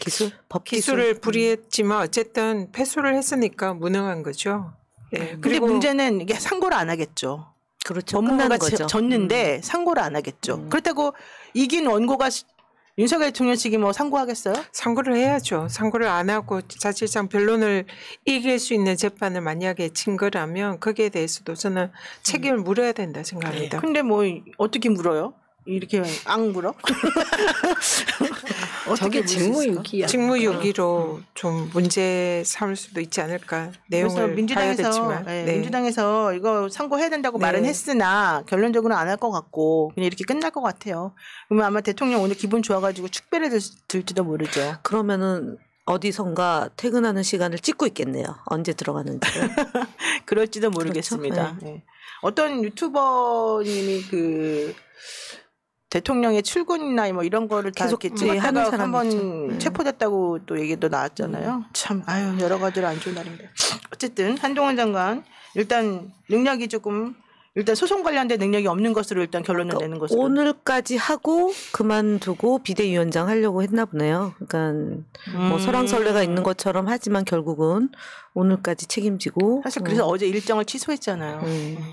법 기술을 불이했지만 어쨌든 패소를 했으니까 무능한 거죠. 네. 근데 문제는 이게 상고를 안 하겠죠. 그렇죠. 법무부가 끝나는 거죠. 졌는데 상고를 안 하겠죠. 그렇다고 이긴 원고가 윤석열 대통령 측이 상고하겠어요? 상고를 해야죠. 상고를 안 하고 사실상 변론을 이길 수 있는 재판을 만약에 친 거라면 거기에 대해서도 저는 책임을 물어야 된다 생각합니다. 근데 어떻게 물어요? 이렇게 앙 물어? 저게 직무유기야. 직무유기로 좀 문제 삼을 수도 있지 않을까. 내용을 봐야 됐지만. 민주당에서 이거 상고해야 된다고 말은 했으나 결론적으로는 안 할 것 같고 그냥 이렇게 끝날 것 같아요. 그러면 아마 대통령 오늘 기분 좋아가지고 축배를 들지도 모르죠. 그러면은 어디선가 퇴근하는 시간을 찍고 있겠네요. 언제 들어가는지. 그럴지도 모르겠습니다. 그렇죠? 네. 어떤 유튜버님이 대통령의 출근이나 이런 거를 다 계속 이렇게 찍었다가 하는 한번 체포됐다고 또 얘기도 나왔잖아요. 참 여러 가지로 안 좋은 날입니다. 어쨌든 한동훈 장관 일단 능력이 일단 소송 관련된 능력이 없는 것으로 일단 결론을 내는 것으로. 오늘까지 하고 그만두고 비대위원장 하려고 했나 보네요. 그러니까 설왕설래가 있는 것처럼 하지만 결국은 오늘까지 책임지고. 사실 그래서 어제 일정을 취소했잖아요.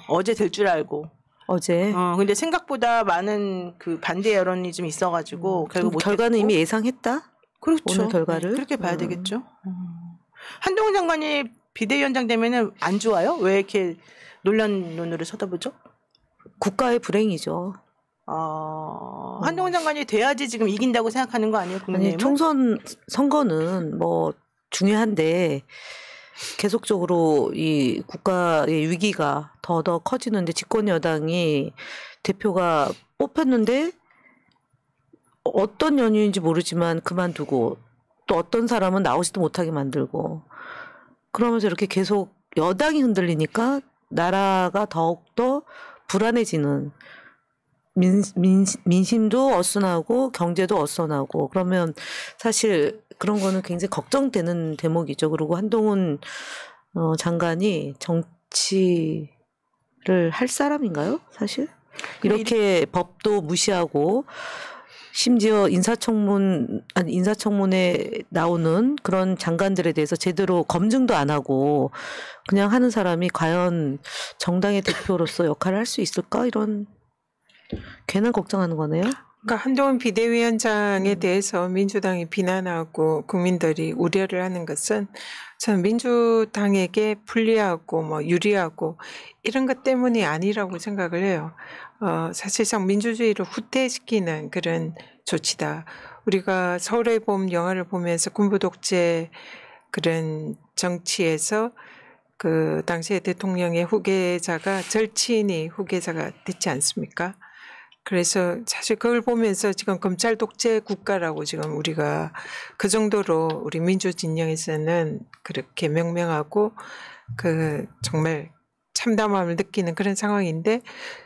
어제 될 줄 알고. 어제. 근데 생각보다 많은 반대 여론이 좀 있어가지고 결국 못 결과는 이미 예상했다. 그렇죠. 오늘 결과를. 그렇게 봐야 되겠죠. 한동훈 장관이 비대위원장 되면은 안 좋아요? 왜 이렇게 논란 눈으로 쳐다보죠? 국가의 불행이죠. 한동훈 장관이 돼야지 지금 이긴다고 생각하는 거 아니에요? 국민의힘은? 아니, 총선 선거는 뭐 중요한데 계속적으로 이 국가의 위기가 더 커지는데 집권 여당이 대표가 뽑혔는데 어떤 연유인지 모르지만 그만두고 또 어떤 사람은 나오지도 못하게 만들고 그러면서 이렇게 계속 여당이 흔들리니까 나라가 더욱더 불안해지는 민심도 어수선하고 경제도 어수선하고 그러면 사실 그런 거는 굉장히 걱정되는 대목이죠. 그리고 한동훈 장관이 정치를 할 사람인가요? 사실 이렇게 법도 무시하고 심지어 인사청문회 나오는 그런 장관들에 대해서 제대로 검증도 안 하고 그냥 하는 사람이 과연 정당의 대표로서 역할을 할 수 있을까? 이런 괜한 걱정하는 거네요. 그러니까 한동훈 비대위원장에 대해서 민주당이 비난하고 국민들이 우려를 하는 것은 저는 민주당에게 불리하고 뭐 유리하고 이런 것 때문이 아니라고 생각을 해요. 사실상 민주주의를 후퇴시키는 그런 조치다. 우리가 서울의 봄 영화를 보면서 군부 독재 그런 정치에서 그 당시의 대통령의 후계자가 절친이 후계자가 됐지 않습니까? 그래서 사실 그걸 보면서 지금 검찰 독재 국가라고 지금 우리가 그 정도로 우리 민주 진영에서는 그렇게 명명하고 그 정말 참담함을 느끼는 그런 상황인데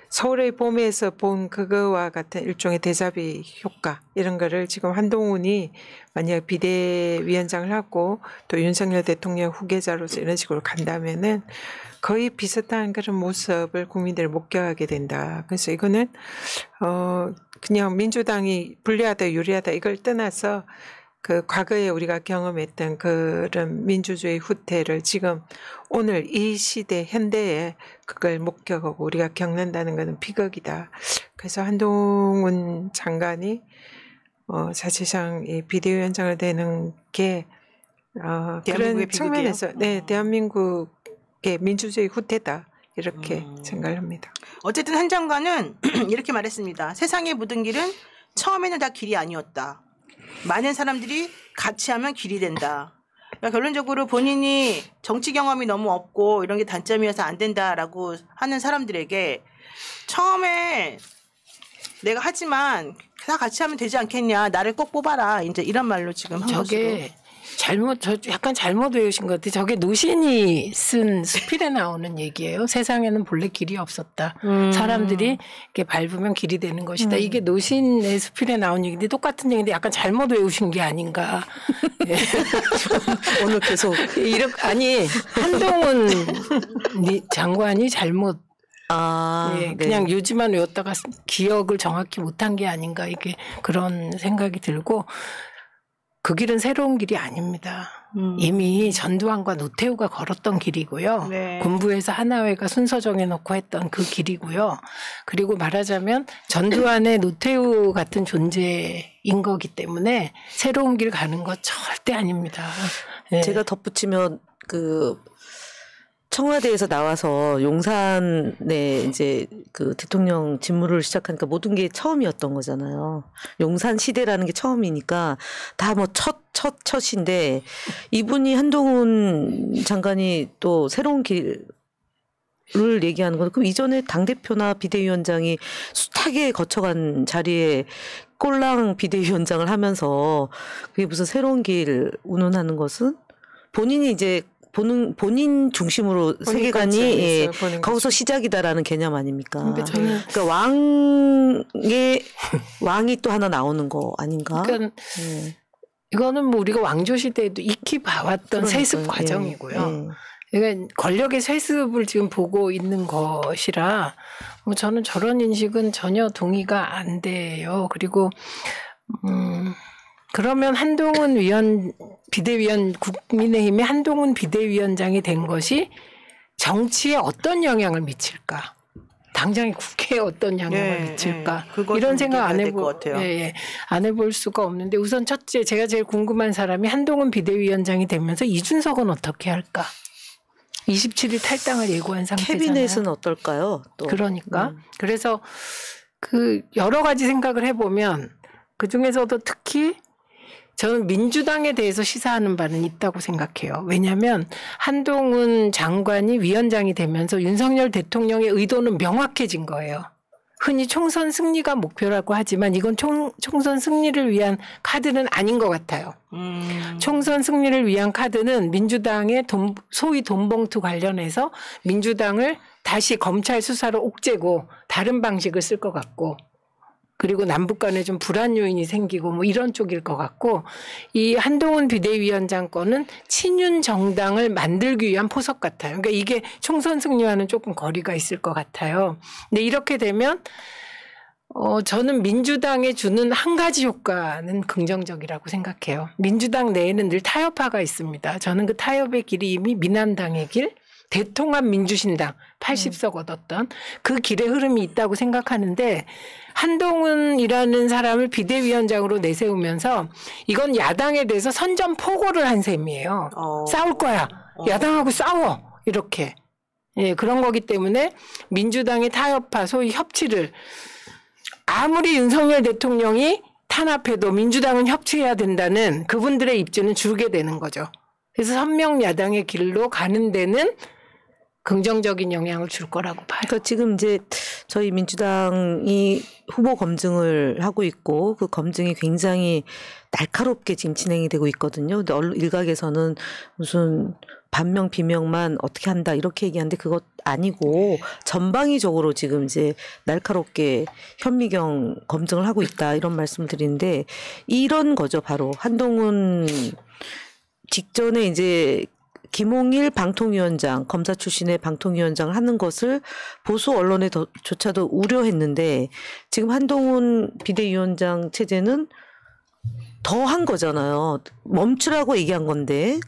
서울의 봄에서 본 그거와 같은 일종의 데자비 효과 이런 거를 지금 한동훈이 만약 비대위원장을 하고 또 윤석열 대통령 후계자로서 이런 식으로 간다면은 거의 비슷한 그런 모습을 국민들이 목격하게 된다. 그래서 이거는 그냥 민주당이 불리하다 유리하다 이걸 떠나서 그 과거에 우리가 경험했던 그런 민주주의 후퇴를 지금 오늘 이 시대 현대에 그걸 목격하고 우리가 겪는다는 것은 비극이다. 그래서 한동훈 장관이 사실상 이 비대위원장을 되는 게 그런 측면에서 네 대한민국의 민주주의 후퇴다. 이렇게 생각을 합니다. 어쨌든 한 장관은 이렇게 말했습니다. 세상에 묻은 길은 처음에는 다 길이 아니었다. 많은 사람들이 같이 하면 길이 된다. 그러니까 결론적으로 본인이 정치 경험이 너무 없고 이런 게 단점이어서 안 된다라고 하는 사람들에게 처음에 내가 하지만 다 같이 하면 되지 않겠냐. 나를 꼭 뽑아라. 이제 이런 말로 지금 한 저게 약간 잘못 외우신 것 같아요. 저게 노신이 쓴 수필에 나오는 얘기예요. 세상에는 본래 길이 없었다. 사람들이 이렇게 밟으면 길이 되는 것이다. 이게 노신의 수필에 나온 얘기인데 똑같은 얘기인데 약간 잘못 외우신 게 아닌가. 예. 오늘 계속 아니 한동훈 장관이 잘못 네. 그냥 요지만 외웠다가 기억을 정확히 못한 게 아닌가 이게 그런 생각이 들고 그 길은 새로운 길이 아닙니다. 이미 전두환과 노태우가 걸었던 길이고요. 네. 군부에서 하나회가 순서 정해놓고 했던 그 길이고요. 그리고 말하자면 전두환의 노태우 같은 존재인 거기 때문에 새로운 길 가는 거 절대 아닙니다. 네. 제가 덧붙이면 그 청와대에서 나와서 용산에 이제 그 대통령 직무를 시작하니까 모든 게 처음이었던 거잖아요. 용산 시대라는 게 처음이니까 다 뭐 첫인데 이분이 한동훈 장관이 또 새로운 길을 얘기하는 건 그럼 이전에 당대표나 비대위원장이 숱하게 거쳐간 자리에 꼴랑 비대위원장을 하면서 그게 무슨 새로운 길 운운하는 것은 본인이 이제 본인 중심으로 세계관이 거기서 시작이다라는 개념 아닙니까? 근데 저는 그러니까 왕이 또 하나 나오는 거 아닌가? 그러니까 이거는 뭐 우리가 왕조 시대에도 익히 봐왔던 세습 과정이고요. 그러니까 권력의 세습을 지금 보고 있는 것이라 뭐 저는 저런 인식은 전혀 동의가 안 돼요. 그리고 그러면 한동훈 국민의힘의 한동훈 비대위원장이 된 것이 정치에 어떤 영향을 미칠까? 당장의 국회에 어떤 영향을 미칠까? 이런 생각 안 해볼 수가 없는데 우선 첫째 제가 제일 궁금한 사람이 한동훈 비대위원장이 되면서 이준석은 어떻게 할까? 27일 탈당을 예고한 상태잖아요. 캐비넷은 어떨까요? 또. 그러니까 그래서 그 여러 가지 생각을 해보면 그중에서도 특히 저는 민주당에 대해서 시사하는 바는 있다고 생각해요. 왜냐하면 한동훈 장관이 위원장이 되면서 윤석열 대통령의 의도는 명확해진 거예요. 흔히 총선 승리가 목표라고 하지만 이건 총선 승리를 위한 카드는 아닌 것 같아요. 총선 승리를 위한 카드는 민주당의 소위 돈봉투 관련해서 민주당을 다시 검찰 수사로 옥죄고 다른 방식을 쓸 것 같고, 그리고 남북 간에 좀 불안 요인이 생기고 뭐 이런 쪽일 것 같고, 이 한동훈 비대위원장 건은 친윤 정당을 만들기 위한 포석 같아요. 그러니까 이게 총선 승리와는 조금 거리가 있을 것 같아요. 근데 이렇게 되면 저는 민주당에 주는 한 가지 효과는 긍정적이라고 생각해요. 민주당 내에는 늘 타협파가 있습니다. 저는 그 타협의 길이 이미 민한당의 길, 대통합 민주신당 80석 얻었던 그 길의 흐름이 있다고 생각하는데, 한동훈이라는 사람을 비대위원장으로 내세우면서 이건 야당에 대해서 선전포고를 한 셈이에요. 싸울 거야. 야당하고 싸워. 이렇게. 예, 그런 거기 때문에 민주당의 타협파, 소위 협치를, 아무리 윤석열 대통령이 탄압해도 민주당은 협치해야 된다는 그분들의 입지는 줄게 되는 거죠. 그래서 선명 야당의 길로 가는 데는 긍정적인 영향을 줄 거라고 봐요. 그러니까 지금 이제 저희 민주당이 후보 검증을 하고 있고 그 검증이 굉장히 날카롭게 지금 진행이 되고 있거든요. 근데 일각에서는 무슨 반명 비명만 어떻게 한다 이렇게 얘기하는데 그것 아니고 전방위적으로 지금 이제 날카롭게 현미경 검증을 하고 있다 이런 말씀을 드리는데, 이런 거죠. 바로 한동훈 직전에 이제 김홍일 방통위원장, 검사 출신의 방통위원장을 하는 것을 보수 언론에조차도 우려했는데, 지금 한동훈 비대위원장 체제는 더 한 거잖아요. 멈추라고 얘기한 건데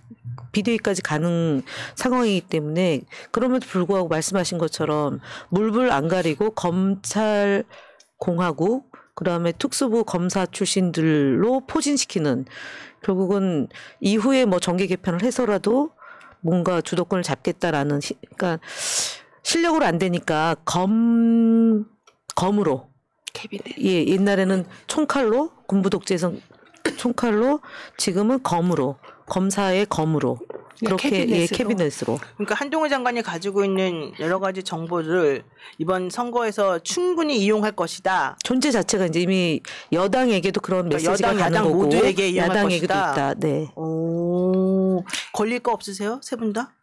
비대위까지 가는 상황이기 때문에, 그럼에도 불구하고 말씀하신 것처럼 물불 안 가리고 검찰 공화국, 그다음에 특수부 검사 출신들로 포진시키는, 결국은 이후에 뭐 정계 개편을 해서라도 뭔가 주도권을 잡겠다라는, 그러니까 실력으로 안 되니까 검으로, 캐비넷. 예, 옛날에는 총칼로, 군부 독재에서 총칼로, 지금은 검으로, 검사의 검으로, 그렇게 캐비넷으로. 예, 캐비넷으로. 그러니까 한동훈 장관이 가지고 있는 여러 가지 정보를 이번 선거에서 충분히 이용할 것이다. 존재 자체가 이제 이미 여당에게도 그런 그러니까 메시지가 여당, 가는 야당 거고, 모두에게 이용할 야당에게도 것이다. 있다. 네. 오, 걸릴 거 없으세요? 세 분 다?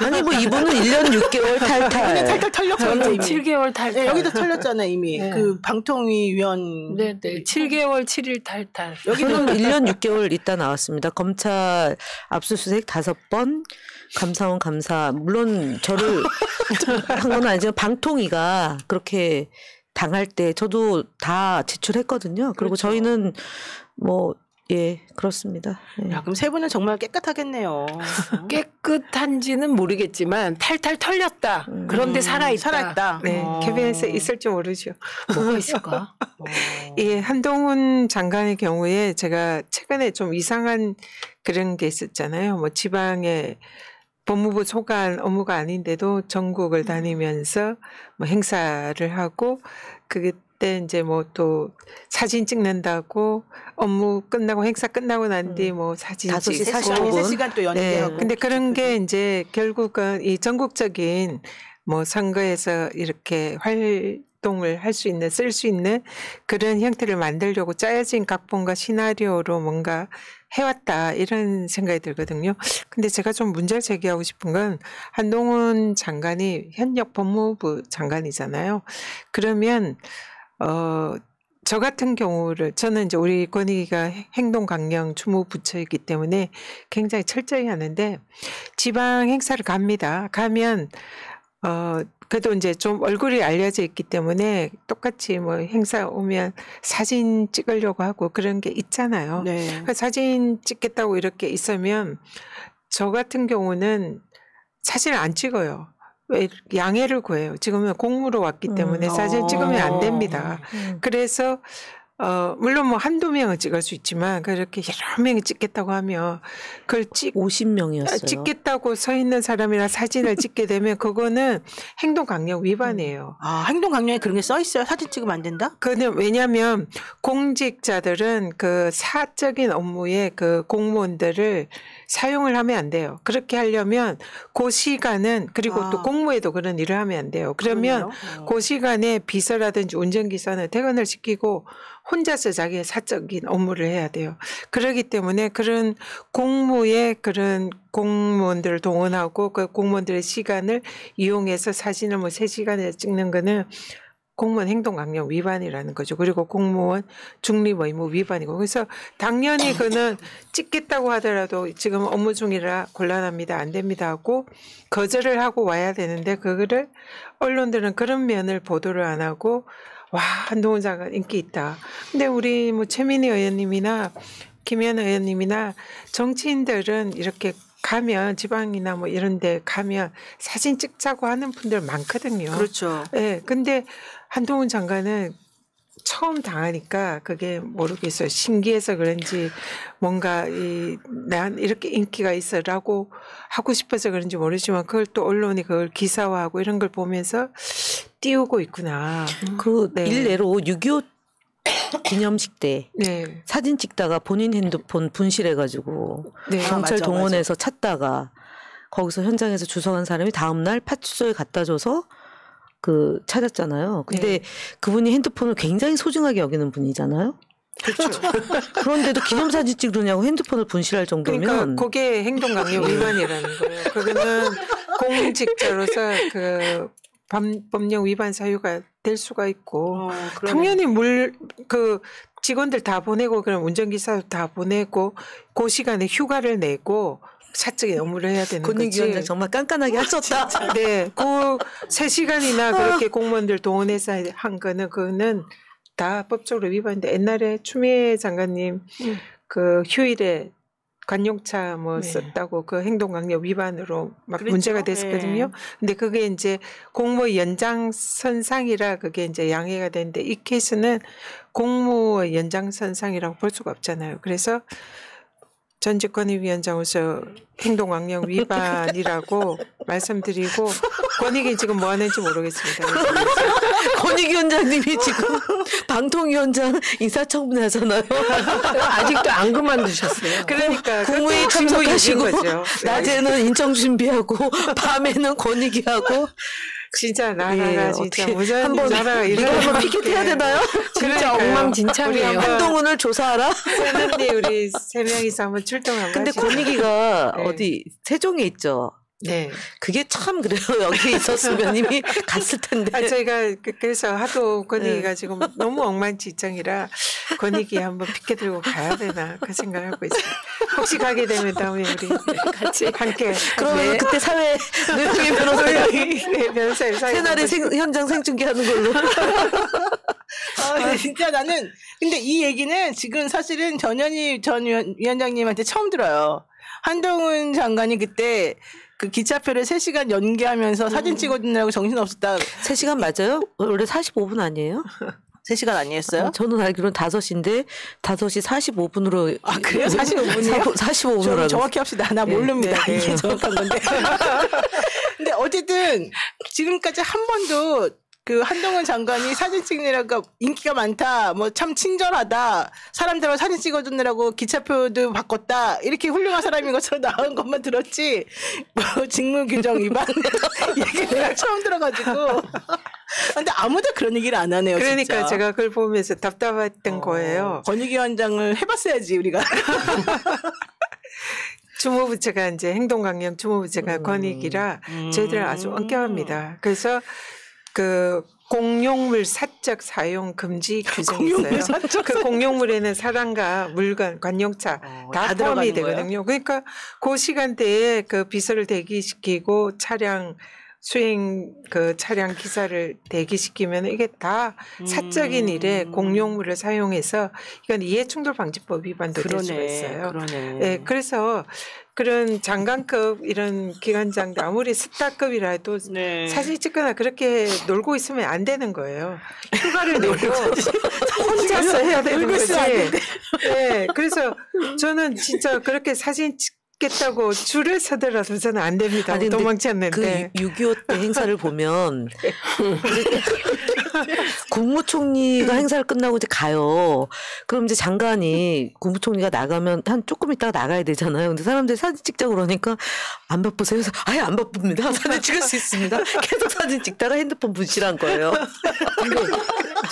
아니 뭐 이분은 1년 6개월 탈탈. 탈탈 털렸거든요. 저는 이미. 7개월 탈탈. 네, 여기도 털렸잖아요 이미. 네. 그 방통위 위원. 네네. 7개월 7일 탈탈. 여기는 1년 6개월 있다 나왔습니다. 검찰 압수수색 5번, 감사원 감사. 물론 저를 한 건 아니지만 방통위가 그렇게 당할 때 저도 다 제출했거든요. 그리고 그렇죠. 저희는 뭐 예, 그렇습니다. 예. 야, 그럼 세 분은 정말 깨끗하겠네요. 깨끗한지는 모르겠지만 탈탈 털렸다. 그런데 살아있다. 살아있다. 네, KBS에 있을지 모르죠. 뭐가 있을까? 예, 한동훈 장관의 경우에 제가 최근에 좀 이상한 그런 게 있었잖아요. 뭐 지방에 법무부 소관 업무가 아닌데도 전국을 다니면서 뭐 행사를 하고, 그때 이제 뭐 또 사진 찍는다고 업무 끝나고 행사 끝나고 난 뒤 뭐 사진 5시 찍고 3시간 또 연기하고. 근데 그런 게 이제 결국은 이 전국적인 뭐 선거에서 이렇게 활동을 할 수 있는, 쓸 수 있는 그런 형태를 만들려고 짜여진 각본과 시나리오로 뭔가 해왔다, 이런 생각이 들거든요. 근데 제가 좀 문제를 제기하고 싶은 건, 한동훈 장관이 현역 법무부 장관이잖아요. 그러면 저 같은 경우를, 저는 이제 우리 권익위가 행동강령 주무부처이기 때문에 굉장히 철저히 하는데, 지방 행사를 갑니다. 가면 그래도 이제 좀 얼굴이 알려져 있기 때문에 똑같이 뭐 행사 오면 사진 찍으려고 하고 그런 게 있잖아요. 네. 그러니까 사진 찍겠다고 이렇게 있으면 저 같은 경우는 사진을 안 찍어요. 왜 양해를 구해요. 지금은 공무로 왔기 때문에 사진 찍으면 안 됩니다. 그래서 물론 뭐 한두 명은 찍을 수 있지만 그렇게 여러 명이 찍겠다고 하면 그걸 50명이었어요. 찍겠다고 서 있는 사람이랑 사진을 찍게 되면 그거는 행동강령 위반이에요. 아, 행동강령에 그런 게 써 있어요? 사진 찍으면 안 된다? 그는 왜냐하면 공직자들은 그 사적인 업무에 그 공무원들을 사용을 하면 안 돼요. 그렇게 하려면 그 시간은 그리고 또 공무에도 그런 일을 하면 안 돼요. 그러면 그 시간에 비서라든지 운전기사는 퇴근을 시키고 혼자서 자기의 사적인 업무를 해야 돼요. 그렇기 때문에 그런 공무에 그런 공무원들을 동원하고 그 공무원들의 시간을 이용해서 사진을 뭐 3시간에 찍는 거는 공무원 행동강령 위반이라는 거죠. 그리고 공무원 중립 의무 위반이고. 그래서 당연히 그는 찍겠다고 하더라도 지금 업무 중이라 곤란합니다. 안 됩니다 하고 거절을 하고 와야 되는데 그거를 언론들은 그런 면을 보도를 안 하고 와, 한동훈 장관 인기 있다. 근데 우리 뭐 최민희 의원님이나 김현 의원님이나 정치인들은 이렇게 가면 지방이나 뭐 이런 데 가면 사진 찍자고 하는 분들 많거든요. 그렇죠. 네, 근데 한동훈 장관은 처음 당하니까 그게 모르겠어요. 신기해서 그런지 뭔가 난 이렇게 인기가 있어라고 하고 싶어서 그런지 모르지만 그걸 또 언론이 그걸 기사화하고 이런 걸 보면서 띄우고 있구나. 그 일례로 6.25 기념식 때 네. 사진 찍다가 본인 핸드폰 분실해가지고 네. 경찰 맞아, 동원해서 찾다가 거기서 현장에서 주워간 사람이 다음날 파출소에 갖다 줘서 그 찾았잖아요. 근데 그분이 핸드폰을 굉장히 소중하게 여기는 분이잖아요. 그렇죠. 그런데도 기념사진 찍으냐고 핸드폰을 분실할 정도면 그러니까 그게 행동강령 위반이라는 거예요. 그거는 공직자로서 그 법령 위반 사유가 될 수가 있고 당연히 그 직원들 다 보내고 그럼 운전기사 다 보내고 그 시간에 휴가를 내고 사적인 업무를 해야 되는 거지. 권익위원장 정말 깐깐하게 하셨다. 네, 그 3시간이나 그렇게 공무원들 동원해서 한 거는 그거는 다 법적으로 위반인데 옛날에 추미애 장관님 그 휴일에 관용차 뭐 썼다고 그 행동강령 위반으로 막 그랬죠. 문제가 됐었거든요. 근데 그게 이제 공무 연장선상이라 그게 이제 양해가 되는데 이 케이스는 공무 연장선상이라고 볼 수가 없잖아요. 그래서 전직 권익위원장으로서 행동강령 위반이라고 말씀드리고 권익위 지금 뭐 하는지 모르겠습니다. 권익위원장님이 지금 방통위원장 인사청문회 하잖아요. 아직도 안 그만두셨어요. 그러니까 국무회의 직무 참석하시고 유지인 거죠. 낮에는 인정 준비하고 밤에는 권익위하고 진짜 나라가 진짜 무전 한번 나라가 이거 한번 피켓해야 되나요? 진짜 엉망진창이에요. 한동훈을 조사하라. 새는데 우리 3명이서 한번 출동 한번 근데 하시죠. 권익위가 네. 어디 세종에 있죠. 네. 그게 참 그래요. 여기 있었으면 이미 갔을 텐데. 저희가 그래서 하도 권익위가 지금 너무 엉망진창이라 권익위 한번 피켓 들고 가야 되나 그 생각을 하고 있어요. 혹시 가게 되면 다음에 우리 같이 함께. 그러면 그때 사회 노영희 변호사가 네, 변호사님 새날에 현장 생중계하는 걸로. 진짜 나는 근데 이 얘기는 지금 사실은 전현희 전 위원장님한테 처음 들어요. 한동훈 장관이 그때 그 기차표를 3시간 연기하면서 사진 찍어주느라고 정신없었다. 3시간 맞아요? 원래 45분 아니에요? 3시간 아니었어요? 저는 알기로는 5시인데 5시 45분으로. 아, 그래요? 45분이요? 45분으로. 정확히 합시다. 나 모릅니다. 네, 네. 이게 정확한 건데. 근데 어쨌든 지금까지 한 번도 그 한동훈 장관이 사진 찍느라고 인기가 많다, 뭐 참 친절하다, 사람들하고 사진 찍어주느라고 기차표도 바꿨다, 이렇게 훌륭한 사람인 것처럼 나온 것만 들었지, 뭐 직무규정 위반 얘기 내가 처음 들어가지고. 근데 아무도 그런 얘기를 안 하네요. 그러니까 진짜. 제가 그걸 보면서 답답했던 거예요. 권익위원장을 해봤어야지 우리가. 주무부처가 이제 행동강령 주무부처가 권익이라 저희들은 아주 엄격합니다. 그래서 그 공용물 사적 사용 금지 규정이 있어요. 그 공용물에는 사람과 물건, 관용차 다 포함이 되거든요. 그러니까 그 시간대에 그 비서를 대기시키고 차량 수행 그 차량 기사를 대기시키면 이게 다 사적인 일에 공용물을 사용해서 이건 이해충돌방지법 위반도 될 수가 있어요. 그러네. 네, 그래서 그런 장관급 이런 기관장들 아무리 스타급이라도 네. 사진 찍거나 그렇게 놀고 있으면 안 되는 거예요. 휴가를 내고 혼자서 해야 되는 거지. 네, 그래서 저는 진짜 그렇게 사진 겠다고 줄을 서더라도 저는 안 됩니다. 아니, 도망쳤는데. 그 6.25 때 행사를 보면 국무총리가 행사를 끝나고 이제 가요. 그럼 이제 장관이 국무총리가 나가면 한 조금 있다가 나가야 되잖아요. 근데 사람들이 사진 찍자고 그러니까 안 바쁘세요? 그래서 아예 안 바쁩니다. 사진 찍을 수 있습니다. 계속 사진 찍다가 핸드폰 분실한 거예요. 근데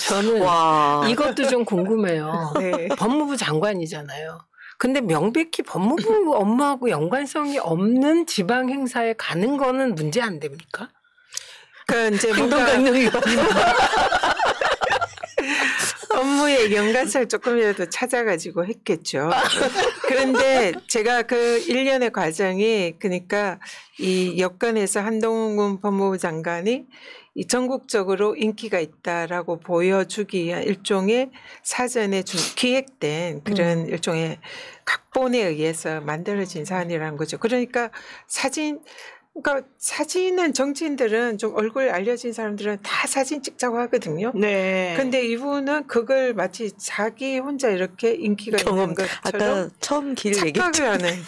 저는 이것도 좀 궁금해요. 네. 법무부 장관이잖아요. 근데 명백히 법무부 업무하고 연관성이 없는 지방 행사에 가는 거는 문제 안 됩니까? 그 이제 행동강령 위반입니다. 업무의 연관성을 조금이라도 찾아가지고 했겠죠. 그런데 제가 그 일련의 과정이 그러니까 이 여건에서 한동훈 법무부 장관이 이 전국적으로 인기가 있다라고 보여주기 위한 일종의 사전에 좀 기획된 그런 일종의 각본에 의해서 만들어진 사안이라는 거죠. 그러니까 그러니까 사진은 정치인들은 좀 얼굴 알려진 사람들은 다 사진 찍자고 하거든요. 네. 근데 이분은 그걸 마치 자기 혼자 이렇게 인기가 있는 것처럼 아까 처음 길 얘기했죠. 착각을 하는.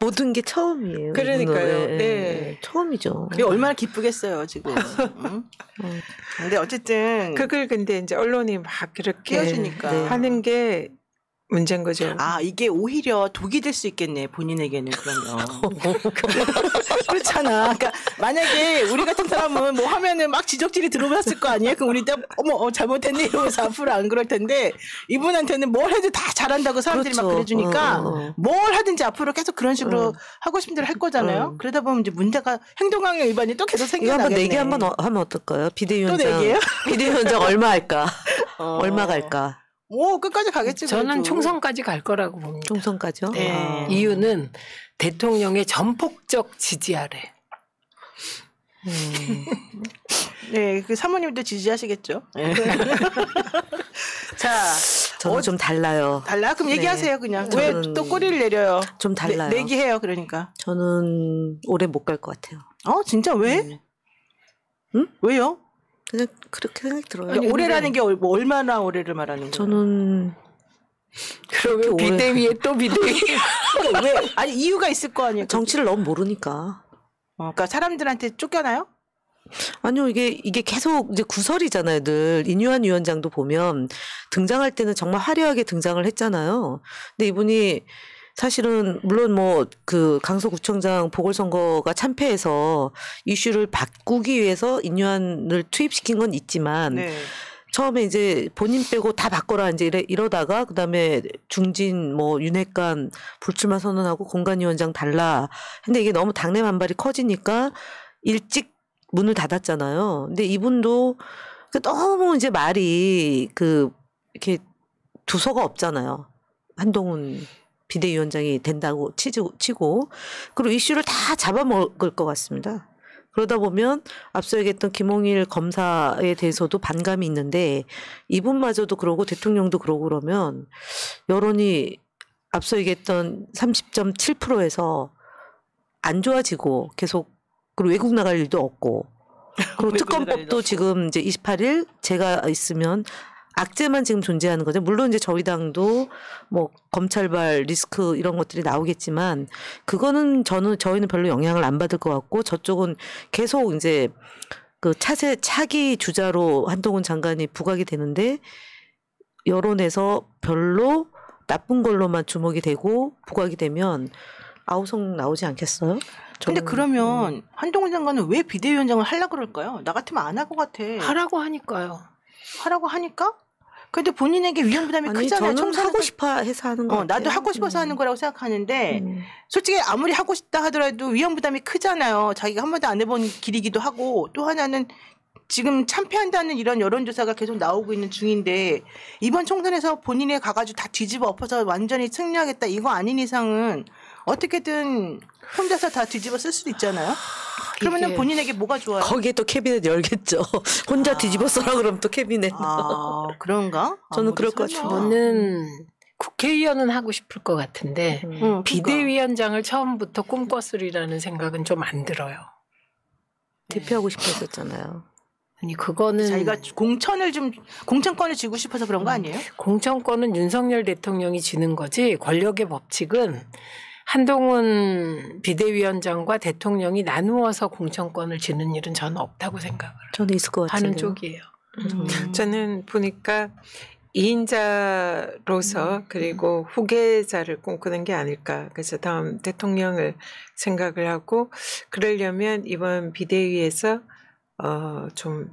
모든 게 처음이에요. 그러니까요. 이분은. 네. 처음이죠. 그게 얼마나 기쁘겠어요 지금. 응? 근데 어쨌든 그걸 근데 이제 언론이 막 그렇게 띄워주니까. 네. 하는 게 문제인 거죠. 아 이게 오히려 독이 될 수 있겠네 본인에게는 그러면. 그렇잖아. 그러니까 만약에 우리 같은 사람은 뭐 하면은 막 지적질이 들어왔을 거 아니에요? 그럼 우리 때 어머 잘못했네 이러면서 앞으로 안 그럴 텐데 이분한테는 뭘 해도 다 잘한다고 사람들이 그렇죠. 막 그래주니까 뭘 하든지 앞으로 계속 그런 식으로 하고 싶은 대로 할 거잖아요. 그러다 보면 이제 문제가 행동강령 위반이 또 계속 이거 한번 생겨나겠네. 내기 한번 하면 어떨까요? 또 비대위원장. 내기예요? 비대위원장 얼마 할까? 얼마 갈까? 오 끝까지 가겠지. 저는 그래도. 총선까지 갈 거라고 봅니다. 총선까지요? 네. 아. 이유는 대통령의 전폭적 지지 아래. 네, 그 사모님도 지지하시겠죠. 네. 자, 저는 좀 달라요. 달라? 그럼 네. 얘기하세요, 그냥. 저는 왜 또 꼬리를 내려요? 좀 달라요. 내기해요, 그러니까. 저는 올해 못 갈 것 같아요. 진짜 왜? 응? 왜요? 그냥 그렇게 생각이 들어요. 아니, 올해라는 게 뭐 얼마나 올해를 말하는 거예요? 저는 그러면 비대위에 또 비대위. 그러니까 왜? 아니 이유가 있을 거 아니에요. 정치를 너무 모르니까. 그러니까 사람들한테 쫓겨나요? 아니요, 이게 계속 이제 구설이잖아요, 늘. 인유한 위원장도 보면 등장할 때는 정말 화려하게 등장을 했잖아요. 근데 이분이 사실은 물론 뭐 그 강서구청장 보궐선거가 참패해서 이슈를 바꾸기 위해서 인유한을 투입시킨 건 있지만 네. 처음에 이제 본인 빼고 다 바꿔라 이제 이러다가 그다음에 중진 뭐 윤핵관 불출마 선언하고 공관위원장 달라. 근데 이게 너무 당내 반발이 커지니까 일찍 문을 닫았잖아요. 근데 이분도 너무 이제 말이 이렇게 두서가 없잖아요. 한동훈 비대위원장이 된다고 치고 그리고 이슈를 다 잡아먹을 것 같습니다. 그러다 보면 앞서 얘기했던 김홍일 검사에 대해서도 반감이 있는데 이분마저도 그러고 대통령도 그러고 그러면 여론이 앞서 얘기했던 30.7%에서 안 좋아지고 계속 그리고 외국 나갈 일도 없고 그리고 특검법도 지금 이제 28일 제가 있으면 악재만 지금 존재하는 거죠. 물론 이제 저희 당도 뭐 검찰발 리스크 이런 것들이 나오겠지만 그거는 저희는 별로 영향을 안 받을 것 같고 저쪽은 계속 이제 그 차기 주자로 한동훈 장관이 부각이 되는데 여론에서 별로 나쁜 걸로만 주목이 되고 부각이 되면 아우성 나오지 않겠어요? 근데 그러면 한동훈 장관은 왜 비대위원장을 하려고 그럴까요? 나 같으면 안 할 것 같아. 하라고 하니까요. 하라고 하니까? 근데 본인에게 위험 부담이 아니, 크잖아요. 저는 하고 싶어 해서 하는 거 같아요. 나도 하고 싶어서 하는 거라고 생각하는데 솔직히 아무리 하고 싶다 하더라도 위험 부담이 크잖아요. 자기가 한 번도 안 해본 길이기도 하고 또 하나는 지금 참패한다는 이런 여론조사가 계속 나오고 있는 중인데 이번 총선에서 본인이 가가지고 다 뒤집어 엎어서 완전히 승리하겠다 이거 아닌 이상은 어떻게든 혼자서 다 뒤집어 쓸 수도 있잖아요. 그러면은 이게- 본인에게 뭐가 좋아요? 거기에 또 캐비넷 열겠죠. 혼자 뒤집어 써라 그러면 또 캐비넷. 아, 그런가? 저는 아무리 그럴 것 설마. 같아요. 저는 국회의원은 하고 싶을 것 같은데 응, 그러니까. 비대위원장을 처음부터 꿈꿨으리라는 생각은 좀 안 들어요. 대표하고 싶어 했었잖아요. 아니 그거는 자기가 공천권을 쥐고 싶어서 그런 거 아니에요? 공천권은 윤석열 대통령이 쥐는 거지 권력의 법칙은 한동훈 비대위원장과 대통령이 나누어서 공천권을 쥐는 일은 저는 없다고 생각을 저는 있을 것 같은데요. 하는 쪽이에요. 저는 보니까 2인자로서 그리고 후계자를 꿈꾸는 게 아닐까. 그래서 다음 대통령을 생각을 하고 그러려면 이번 비대위에서 좀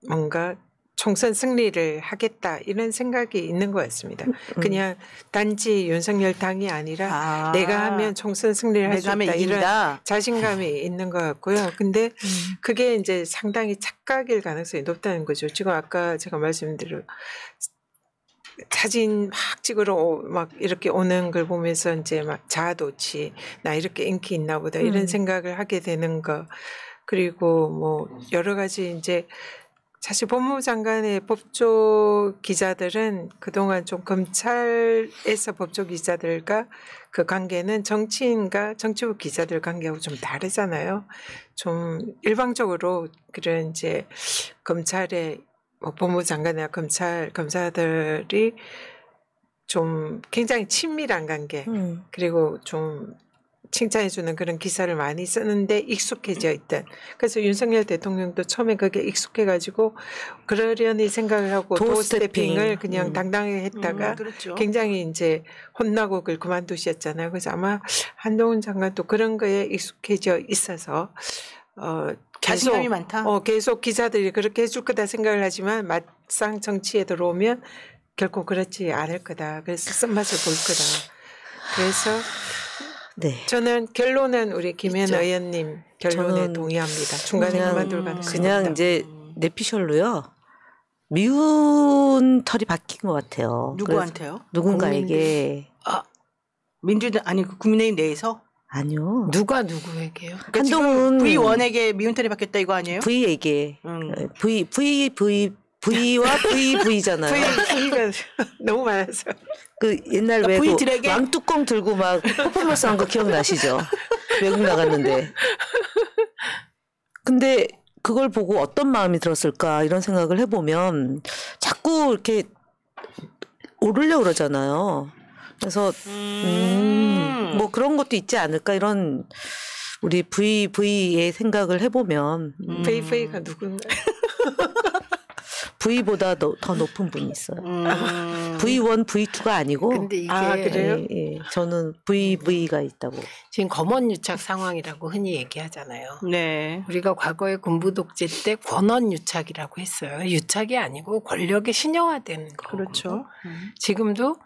뭔가 총선 승리를 하겠다 이런 생각이 있는 것 같습니다. 그냥 단지 윤석열 당이 아니라 내가 하면 총선 승리를 할 수 내가 있다 하면 이런 이긴다. 자신감이 있는 것 같고요. 근데 그게 이제 상당히 착각일 가능성이 높다는 거죠. 지금 아까 제가 말씀드린 사진 막 찍으러 막 이렇게 오는 걸 보면서 이제 막 자아도취 나 이렇게 인기 있나 보다 이런 생각을 하게 되는 거. 그리고 뭐 여러 가지 이제 사실 법무부 장관의 법조 기자들은 그동안 좀 검찰에서 법조 기자들과 그 관계는 정치인과 정치부 기자들 관계하고 좀 다르잖아요. 좀 일방적으로 그런 이제 검찰의 법무부 장관이나 검사들이 좀 굉장히 친밀한 관계 그리고 좀 칭찬해주는 그런 기사를 많이 쓰는데 익숙해져 있던. 그래서 윤석열 대통령도 처음에 그게 익숙해가지고 그러려니 생각을 하고 도스태핑을 그냥 당당하게 했다가 그렇죠. 굉장히 이제 혼나고 그걸 그만두셨잖아요. 그래서 아마 한동훈 장관도 그런 거에 익숙해져 있어서 자신감이 많다. 계속 기자들이 그렇게 해줄 거다 생각을 하지만 막상 정치에 들어오면 결코 그렇지 않을 거다. 그래서 쓴맛을 볼 거다. 그래서 네. 저는 결론은 우리 김현 있죠. 의원님 결론에 저는 동의합니다. 중간에 그냥- 그만둘 가능성이 그냥 있다. 이제 내피셜로요. 미운 털이 박힌 것 같아요. 누구한테요? 그래서 누군가에게 민주당 아니 국민의힘 내에서 아니요. 누가 누구에게요? 한동훈 V1에게 미운털이 바뀌었다 이거 아니에요? V에게 응. V와 VV잖아요. V가 너무 많아서. 그 옛날 그러니까 외국 V들에게? 왕뚜껑 들고 막 퍼포먼스 한 거 기억나시죠? 외국 나갔는데. 근데 그걸 보고 어떤 마음이 들었을까 이런 생각을 해보면 자꾸 이렇게 오르려고 그러잖아요. 그래서 뭐 그런 것도 있지 않을까 이런 우리 VV의 생각을 해보면 VV가 누군가. V보다 더 높은 분이 있어요. V1, V2가 아니고 근데 이게 그래요? 예, 저는 VV가 있다고. 지금 검언 유착 상황이라고 흔히 얘기하잖아요. 네. 우리가 과거에 군부 독재 때 권언 유착이라고 했어요. 유착이 아니고 권력의 신형화된 거. 그렇죠. 지금도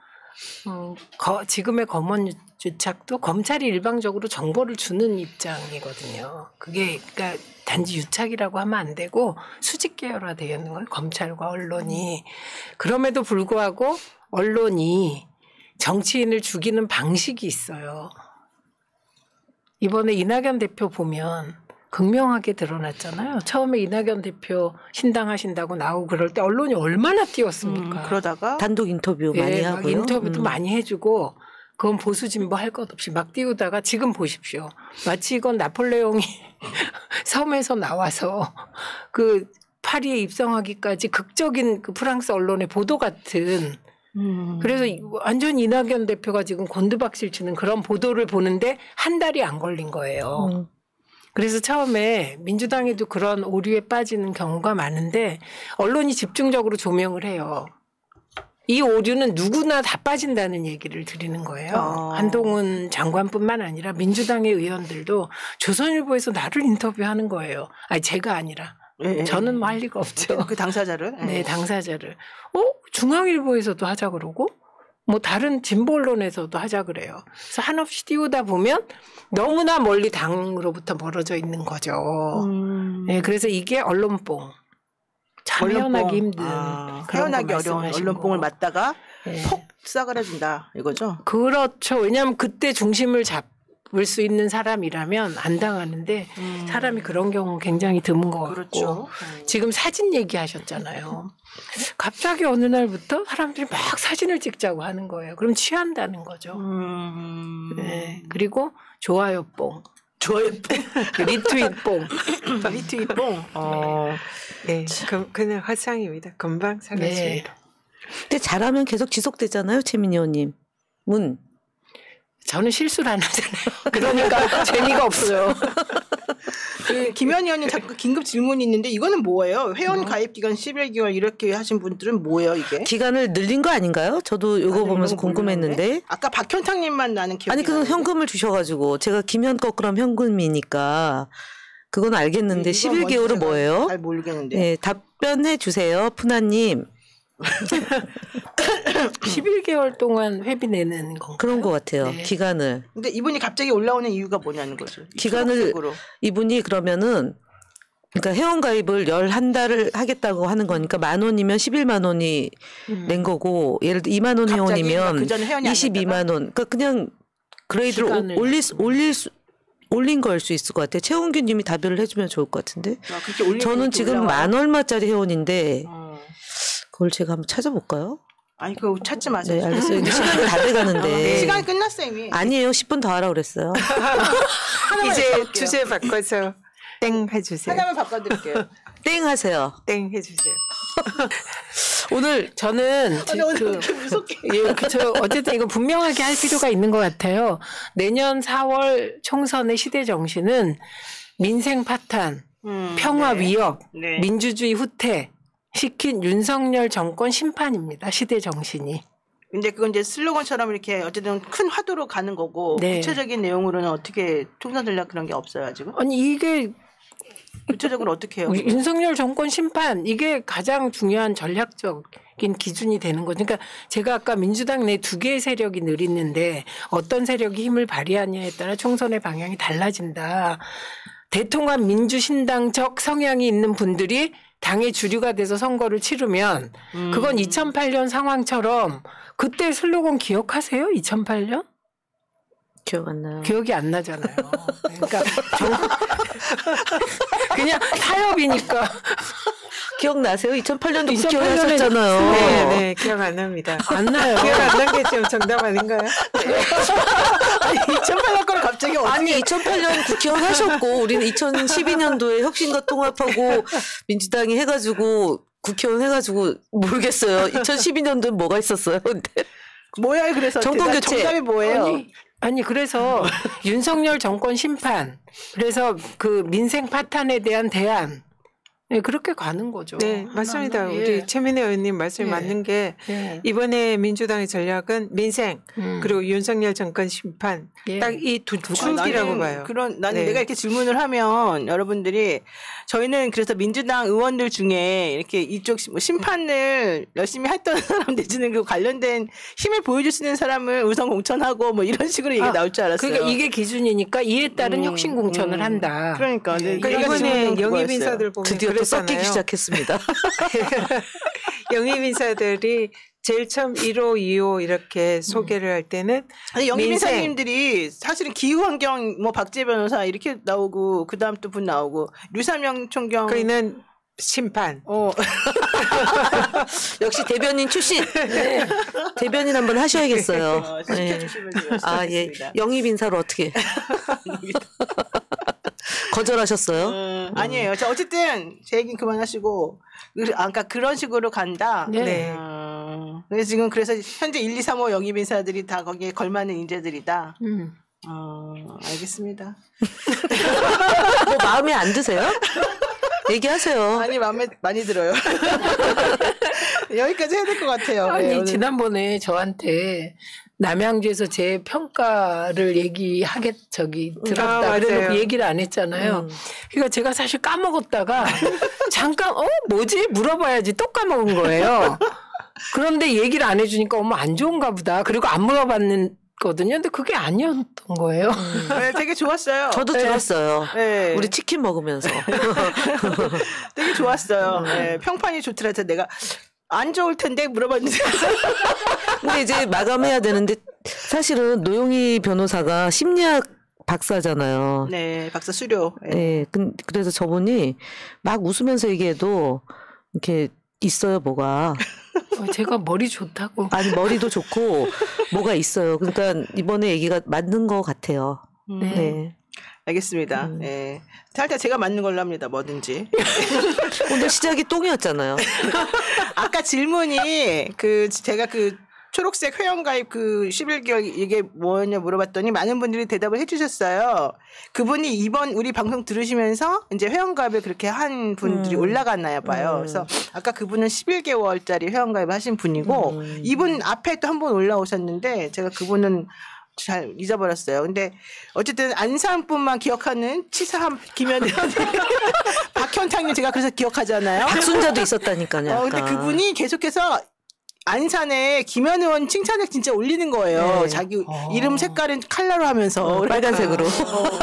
지금의 검언 유착도 검찰이 일방적으로 정보를 주는 입장이거든요. 그게 그러니까 단지 유착이라고 하면 안 되고 수직 계열화되어 있는 거예요. 검찰과 언론이. 그럼에도 불구하고 언론이 정치인을 죽이는 방식이 있어요. 이번에 이낙연 대표 보면 극명하게 드러났잖아요. 처음에 이낙연 대표 신당하신다고 나오고 그럴 때 언론이 얼마나 띄웠습니까? 그러다가 단독 인터뷰 많이 막 하고요. 인터뷰도 많이 해주고 그건 보수 진보 할 것 없이 막 띄우다가 지금 보십시오. 마치 이건 나폴레옹이 섬에서 나와서 그 파리에 입성하기까지 극적인 그 프랑스 언론의 보도 같은 그래서 완전 이낙연 대표가 지금 곤두박질 치는 그런 보도를 보는데 한 달이 안 걸린 거예요. 그래서 처음에 민주당에도 그런 오류에 빠지는 경우가 많은데 언론이 집중적으로 조명을 해요. 이 오류는 누구나 다 빠진다는 얘기를 드리는 거예요. 한동훈 장관뿐만 아니라 민주당의 의원들도 조선일보에서 나를 인터뷰하는 거예요. 아니 제가 아니라. 저는 뭐 할 리가 없죠. 그 당사자를. 네, 당사자를. 중앙일보에서도 하자 그러고 뭐 다른 진보 언론에서도 하자 그래요. 그래서 한없이 띄우다 보면 너무나 멀리 당으로부터 멀어져 있는 거죠. 네, 그래서 이게 언론뽕. 참 헤어나기 힘든. 헤어나기 어려운 언론뽕을 맞다가 네. 폭 싸그라진다 이거죠. 그렇죠. 왜냐하면 그때 중심을 수 있는 사람이라면 안 당하는데 사람이 그런 경우 굉장히 드문 것 같고 그렇죠. 지금 사진 얘기하셨잖아요. 갑자기 어느 날부터 사람들이 막 사진을 찍자고 하는 거예요. 그럼 취한다는 거죠. 네. 그리고 좋아요뽕. 리트윗뽕. 리트윗뽕. 네, 그냥 화상입니다. 금방 사라집니다. 네. 근데 잘하면 계속 지속되잖아요, 최민희 의원님. 저는 실수를 안 하잖아요. 그러니까 재미가 없어요. 그 김현희 의원님 자꾸 긴급 질문이 있는데 이거는 뭐예요? 회원 가입 기간 11개월 이렇게 하신 분들은 뭐예요, 이게? 기간을 늘린 거 아닌가요? 저도 이거 보면서 이건 궁금했는데. 모르겠네. 아까 박현탁님만 나는 기억이 아니 그건 나는데. 현금을 주셔가지고 제가 김현 거꾸럼 현금이니까 그건 알겠는데 이건 11개월은 뭔지 뭐예요? 잘 모르겠는데. 네, 답변해 주세요, 푸나님. 11개월 동안 회비 내는 건가요? 그런 것 같아요. 네. 기간을. 근데 이분이 갑자기 올라오는 이유가 뭐냐는 거죠. 기간을 추가적으로. 이분이 그러면은 그러니까 회원 가입을 11달을 하겠다고 하는 거니까 10,000원이면 11만 원이 낸 거고 예를 들어 2만 원 갑자기? 회원이면 그전에 회원이 안 22만 원. 그러니까 그냥 그레이드를 기간을. 올린 거일 수 있을 것 같아요. 최원규 님이 답변을 해주면 좋을 것 같은데. 그렇게 올리면 저는 이렇게 지금 올라와요? 10,000 얼마짜리 회원인데 어. 그걸 제가 한번 찾아볼까요? 아니 그거 찾지 마세요. 네, 알겠어요. 이제 시간이 다 돼가는데. 시간이 끝났어 이미. 아니에요. 10분 더 하라 그랬어요. 이제 여쭤볼게요. 주제 바꿔서 땡 해주세요. 하나만 바꿔드릴게요. 땡 하세요. 땡 해주세요. 오늘 저는 아니, 오늘 왜 이렇게 무섭게. 예, 그쵸. 어쨌든 이거 분명하게 할 필요가 있는 것 같아요. 내년 4월 총선의 시대 정신은 민생 파탄, 평화 네. 위협, 네. 민주주의 후퇴 시킨 윤석열 정권 심판입니다. 시대 정신이. 근데 그건 이제 슬로건처럼 이렇게 어쨌든 큰 화두로 가는 거고 네. 구체적인 내용으로는 어떻게 총선 전략 그런 게 없어요 지금. 아니 이게 구체적으로 어떻게 해요? 윤석열 정권 심판 이게 가장 중요한 전략적인 기준이 되는 거죠. 그러니까 제가 아까 민주당 내 두 개의 세력이 늘 있는데 어떤 세력이 힘을 발휘하냐에 따라 총선의 방향이 달라진다. 대통합 민주신당적 성향이 있는 분들이 당의 주류가 돼서 선거를 치르면 그건 2008년 상황처럼 그때 슬로건 기억하세요? 2008년? 기억 안 나요. 기억이 안 나잖아요. 그러니까 그냥 타협이니까. 기억나세요? 2008년도 2008년에 국회의원하셨잖아요. 네, 네, 기억 안 납니다. 안 나요. 기억 안 난 게 지금 정답 아닌가요? 아니 2008년 거를 갑자기 어떻게 아니 2008년 국회의원 하셨고 우리는 2012년도에 혁신과 통합하고 민주당이 해가지고 국회의원 해가지고 모르겠어요. 2012년도에 뭐가 있었어요? 근데 뭐야 그래서 정권 교체. 정답이 뭐예요? 아니 그래서 윤석열 정권 심판 그래서 그 민생 파탄에 대한 대안 네, 그렇게 가는 거죠. 네, 맞습니다. 하나하나. 우리 예. 최민희 의원님 말씀이 예. 맞는 게 예. 이번에 민주당의 전략은 민생 그리고 윤석열 정권 심판 예. 딱 이 두 축이라고 나는 봐요. 나는 네. 내가 이렇게 질문을 하면 여러분들이 저희는 그래서 민주당 의원들 중에 이렇게 이쪽 뭐 심판을 열심히 했던 사람 내지는 그 관련된 힘을 보여줄 수 있는 사람을 우선 공천하고 뭐 이런 식으로 얘기 가 나올 줄 알았어요. 그러니까 이게 기준이니까 이에 따른 혁신 공천을 한다. 그러니까 네, 그러니까 내가 이번에 질문한 영입 그거였어요. 인사들 보면 드디어 또 그랬잖아요. 섞이기 시작했습니다. 영입 인사들이 제일 처음 1호, 2호 이렇게 소개를 할 때는 아니, 영입 민생. 인사님들이 사실은 기후환경 뭐 박재 변호사 이렇게 나오고 그 다음 또 분 나오고 류삼영 총경 거기는 심판. 역시 대변인 출신. 대변인 한번 하셔야겠어요. 네. 시켜주시면 제가 아 예. 시켜드리겠습니다. 영입 인사를 어떻게 거절하셨어요? 아니에요. 자, 어쨌든 제 얘기는 그만하시고 아까 그런 식으로 간다. 네. 그래서 지금 그래서 현재 1, 2, 3호 영입 인사들이 다 거기에 걸맞는 인재들이다. 알겠습니다. 뭐 마음에 안 드세요? 얘기하세요. 아니 마음에 많이 들어요. 여기까지 해야 될 것 같아요. 아니 네, 오늘. 지난번에 저한테 남양주에서 제 평가를 들었다 맞아요. 그래놓고 얘기를 안 했잖아요. 그러니까 제가 사실 까먹었다가 잠깐 뭐지 물어봐야지 또 까먹은 거예요. 그런데 얘기를 안 해주니까 어머 안 좋은가 보다. 그리고 안 물어봤거든요. 근데 그게 아니었던 거예요. 네, 되게 좋았어요. 저도 들었어요. 네. 우리 치킨 먹으면서. 되게 좋았어요. 네, 평판이 좋더라. 내가 안 좋을 텐데 물어봤는데. 근데 이제 마감해야 되는데 사실은 노영희 변호사가 심리학 박사잖아요. 네, 박사 수료. 네, 그래서 저분이 막 웃으면서 얘기해도 이렇게 있어요, 뭐가. 제가 머리 좋다고. 아니, 머리도 좋고 뭐가 있어요. 그러니까 이번에 얘기가 맞는 것 같아요. 네. 네. 알겠습니다. 네. 살짝 제가 맞는 걸로 합니다. 뭐든지. 오늘 시작이 똥이었잖아요. 아까 질문이 제가 초록색 회원가입 11개월 이게 뭐였냐 물어봤더니 많은 분들이 대답을 해주셨어요. 그분이 이번 우리 방송 들으시면서 이제 회원가입을 그렇게 한 분들이 올라갔나요 봐요. 그래서 아까 그분은 11개월짜리 회원가입 하신 분이고 이분 앞에 또 한 번 올라오셨는데 제가 그분은 잘 잊어버렸어요. 근데 어쨌든 안산뿐만 기억하는 치사함 김현애 박현창님 제가 그래서 기억하잖아요. 박순자도 있었다니까요. 근데 그분이 계속해서 안산에 김현 의원 칭찬을 진짜 올리는 거예요. 네. 자기 이름 색깔은 칼라로 하면서 빨간색으로.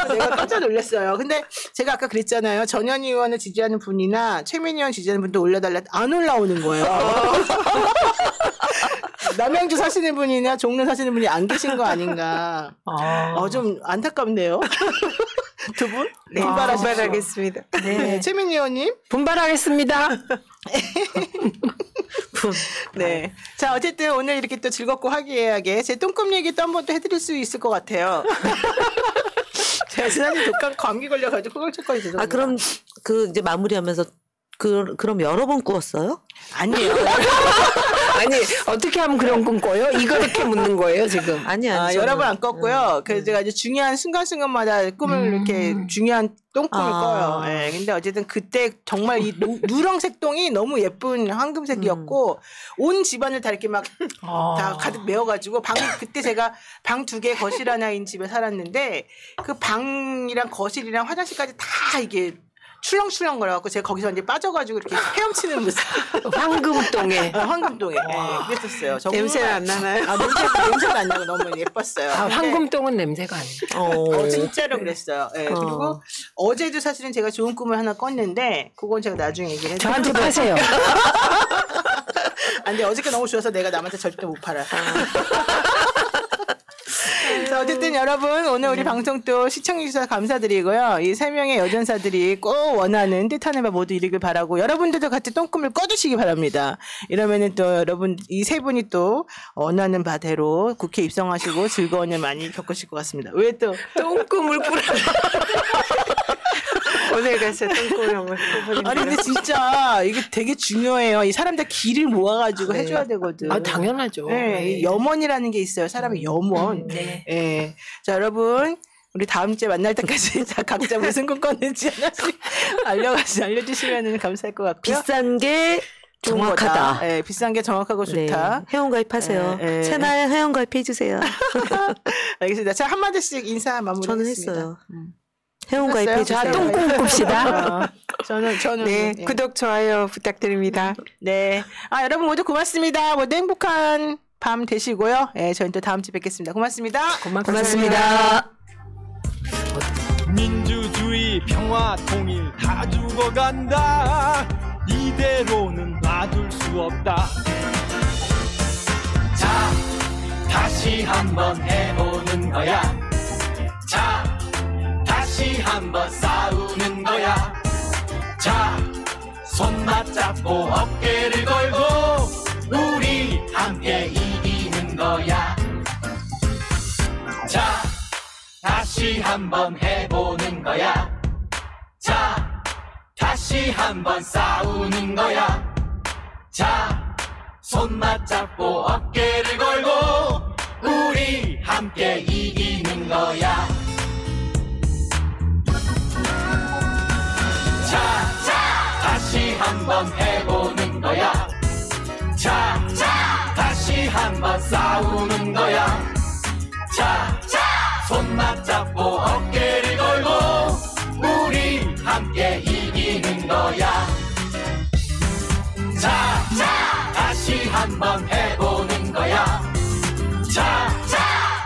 내가 깜짝 놀랐어요. 근데 제가 아까 그랬잖아요. 전현희 의원을 지지하는 분이나 최민희 의원 지지하는 분도 올려달라 안 올라오는 거예요. 남양주 사시는 분이나 종로 사시는 분이 안 계신 거 아닌가. 좀 안타깝네요. 두 분? 네, 분발하겠습니다. 네. 최민희 의원님? 분발하겠습니다. 네. 자, 어쨌든 오늘 이렇게 또 즐겁고 화기애애하게 제 똥꿈 얘기 또 한 번 또 해드릴 수 있을 것 같아요. 제가 지난주에 독감 감기 걸려가지고 꿀쩍거리 죄송합니다. 그럼 이제 마무리하면서 그럼 여러 번 꾸었어요? 아니에요. 아니 어떻게 하면 그런 꿈 꿔요? 이렇게 묻는 거예요 지금? 아니. 여러 번 안 꿨고요. 그래서 제가 이제 중요한 순간순간마다 꿈을 이렇게 중요한 똥꿈을 꿔요. 네, 근데 어쨌든 그때 정말 이 누렁색 똥이 너무 예쁜 황금색이었고 온 집안을 다 이렇게 막 다 가득 메워가지고 그때 제가 방 2개 거실 하나인 집에 살았는데 그 방이랑 거실이랑 화장실까지 다 이게 출렁출렁 거려갖고 제가 거기서 이제 빠져가지고 이렇게 헤엄치는 모습. 황금똥에. 황금똥에. 네, 그랬었어요. 냄새는 안 나나요? 냄새가 안 나고 너무 예뻤어요. 황금똥은 냄새가 안 나. 진짜로 그랬어요. 네, 그리고 어제도 사실은 제가 좋은 꿈을 하나 꿨는데 그건 제가 나중에 얘기를 해드릴게요. 저한테 파세요. 근데 어저께 너무 좋아서 내가 남한테 절대 못 팔아. 자, 어쨌든 여러분 오늘 우리 방송 또 시청해주셔서 감사드리고요. 이 3명의 여전사들이 꼭 원하는 뜻하는 바 모두 이루길 바라고 여러분들도 같이 똥꿈을 꿔주시기 바랍니다. 이러면은 또 여러분 이 세 분이 또 원하는 바대로 국회 입성하시고 즐거운 일 많이 겪으실 것 같습니다. 왜 또 똥꿈을 꾸라. 오늘 가서 똥꿈을 한번 꿔보는 아니 근데 진짜 이게 되게 중요해요. 이 사람들 기를 모아가지고 해줘야 되거든. 당연하죠. 네, 염원이라는 게 있어요. 사람의 염원. 네. 네. 자, 여러분. 우리 다음 주에 만날 때까지 다 각자 무슨 꿈 꿨는지 하나씩 알려주시면 감사할 것 같고요. 비싼 게 정확하다. 네, 비싼 게 정확하고 좋다. 네, 회원가입하세요. 새날 회원가입해주세요. 알겠습니다. 자, 한마디씩 인사 마무리. 저는 했어요. 회원가입해주세요. 자, 똥꿈 꿉시다. 저는 네, 구독 좋아요 부탁드립니다. 네. 여러분 모두 고맙습니다. 모두 행복한 밤 되시고요. 네, 저희는 또 다음 주에 뵙겠습니다. 고맙습니다. 고맙습니다. 민주주의 평화 통일 다 죽어간다. 이대로는 놔둘 수 없다. 자, 다시 한번 해보는 거야. 자, 다시 한번 싸우는 거야. 자, 손 맞잡고 어깨를 걸고 우리 함께 이기는 거야. 자, 다시 한번 해보는 거야. 자, 다시 한번 싸우는 거야. 자, 손 맞잡고 어깨를 걸고 우리 함께 이기는 거야. 자, 다시 한번 해보는 거야. 자, 다시 한번 싸우는 거야. 자, 손 맞잡고 어깨를 걸고 우리 함께 이기는 거야. 자, 다시 한번 해보는 거야. 자,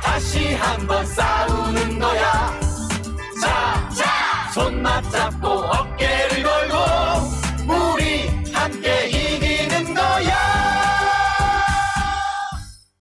다시 한번 싸우는 거야. 자, 손 맞잡고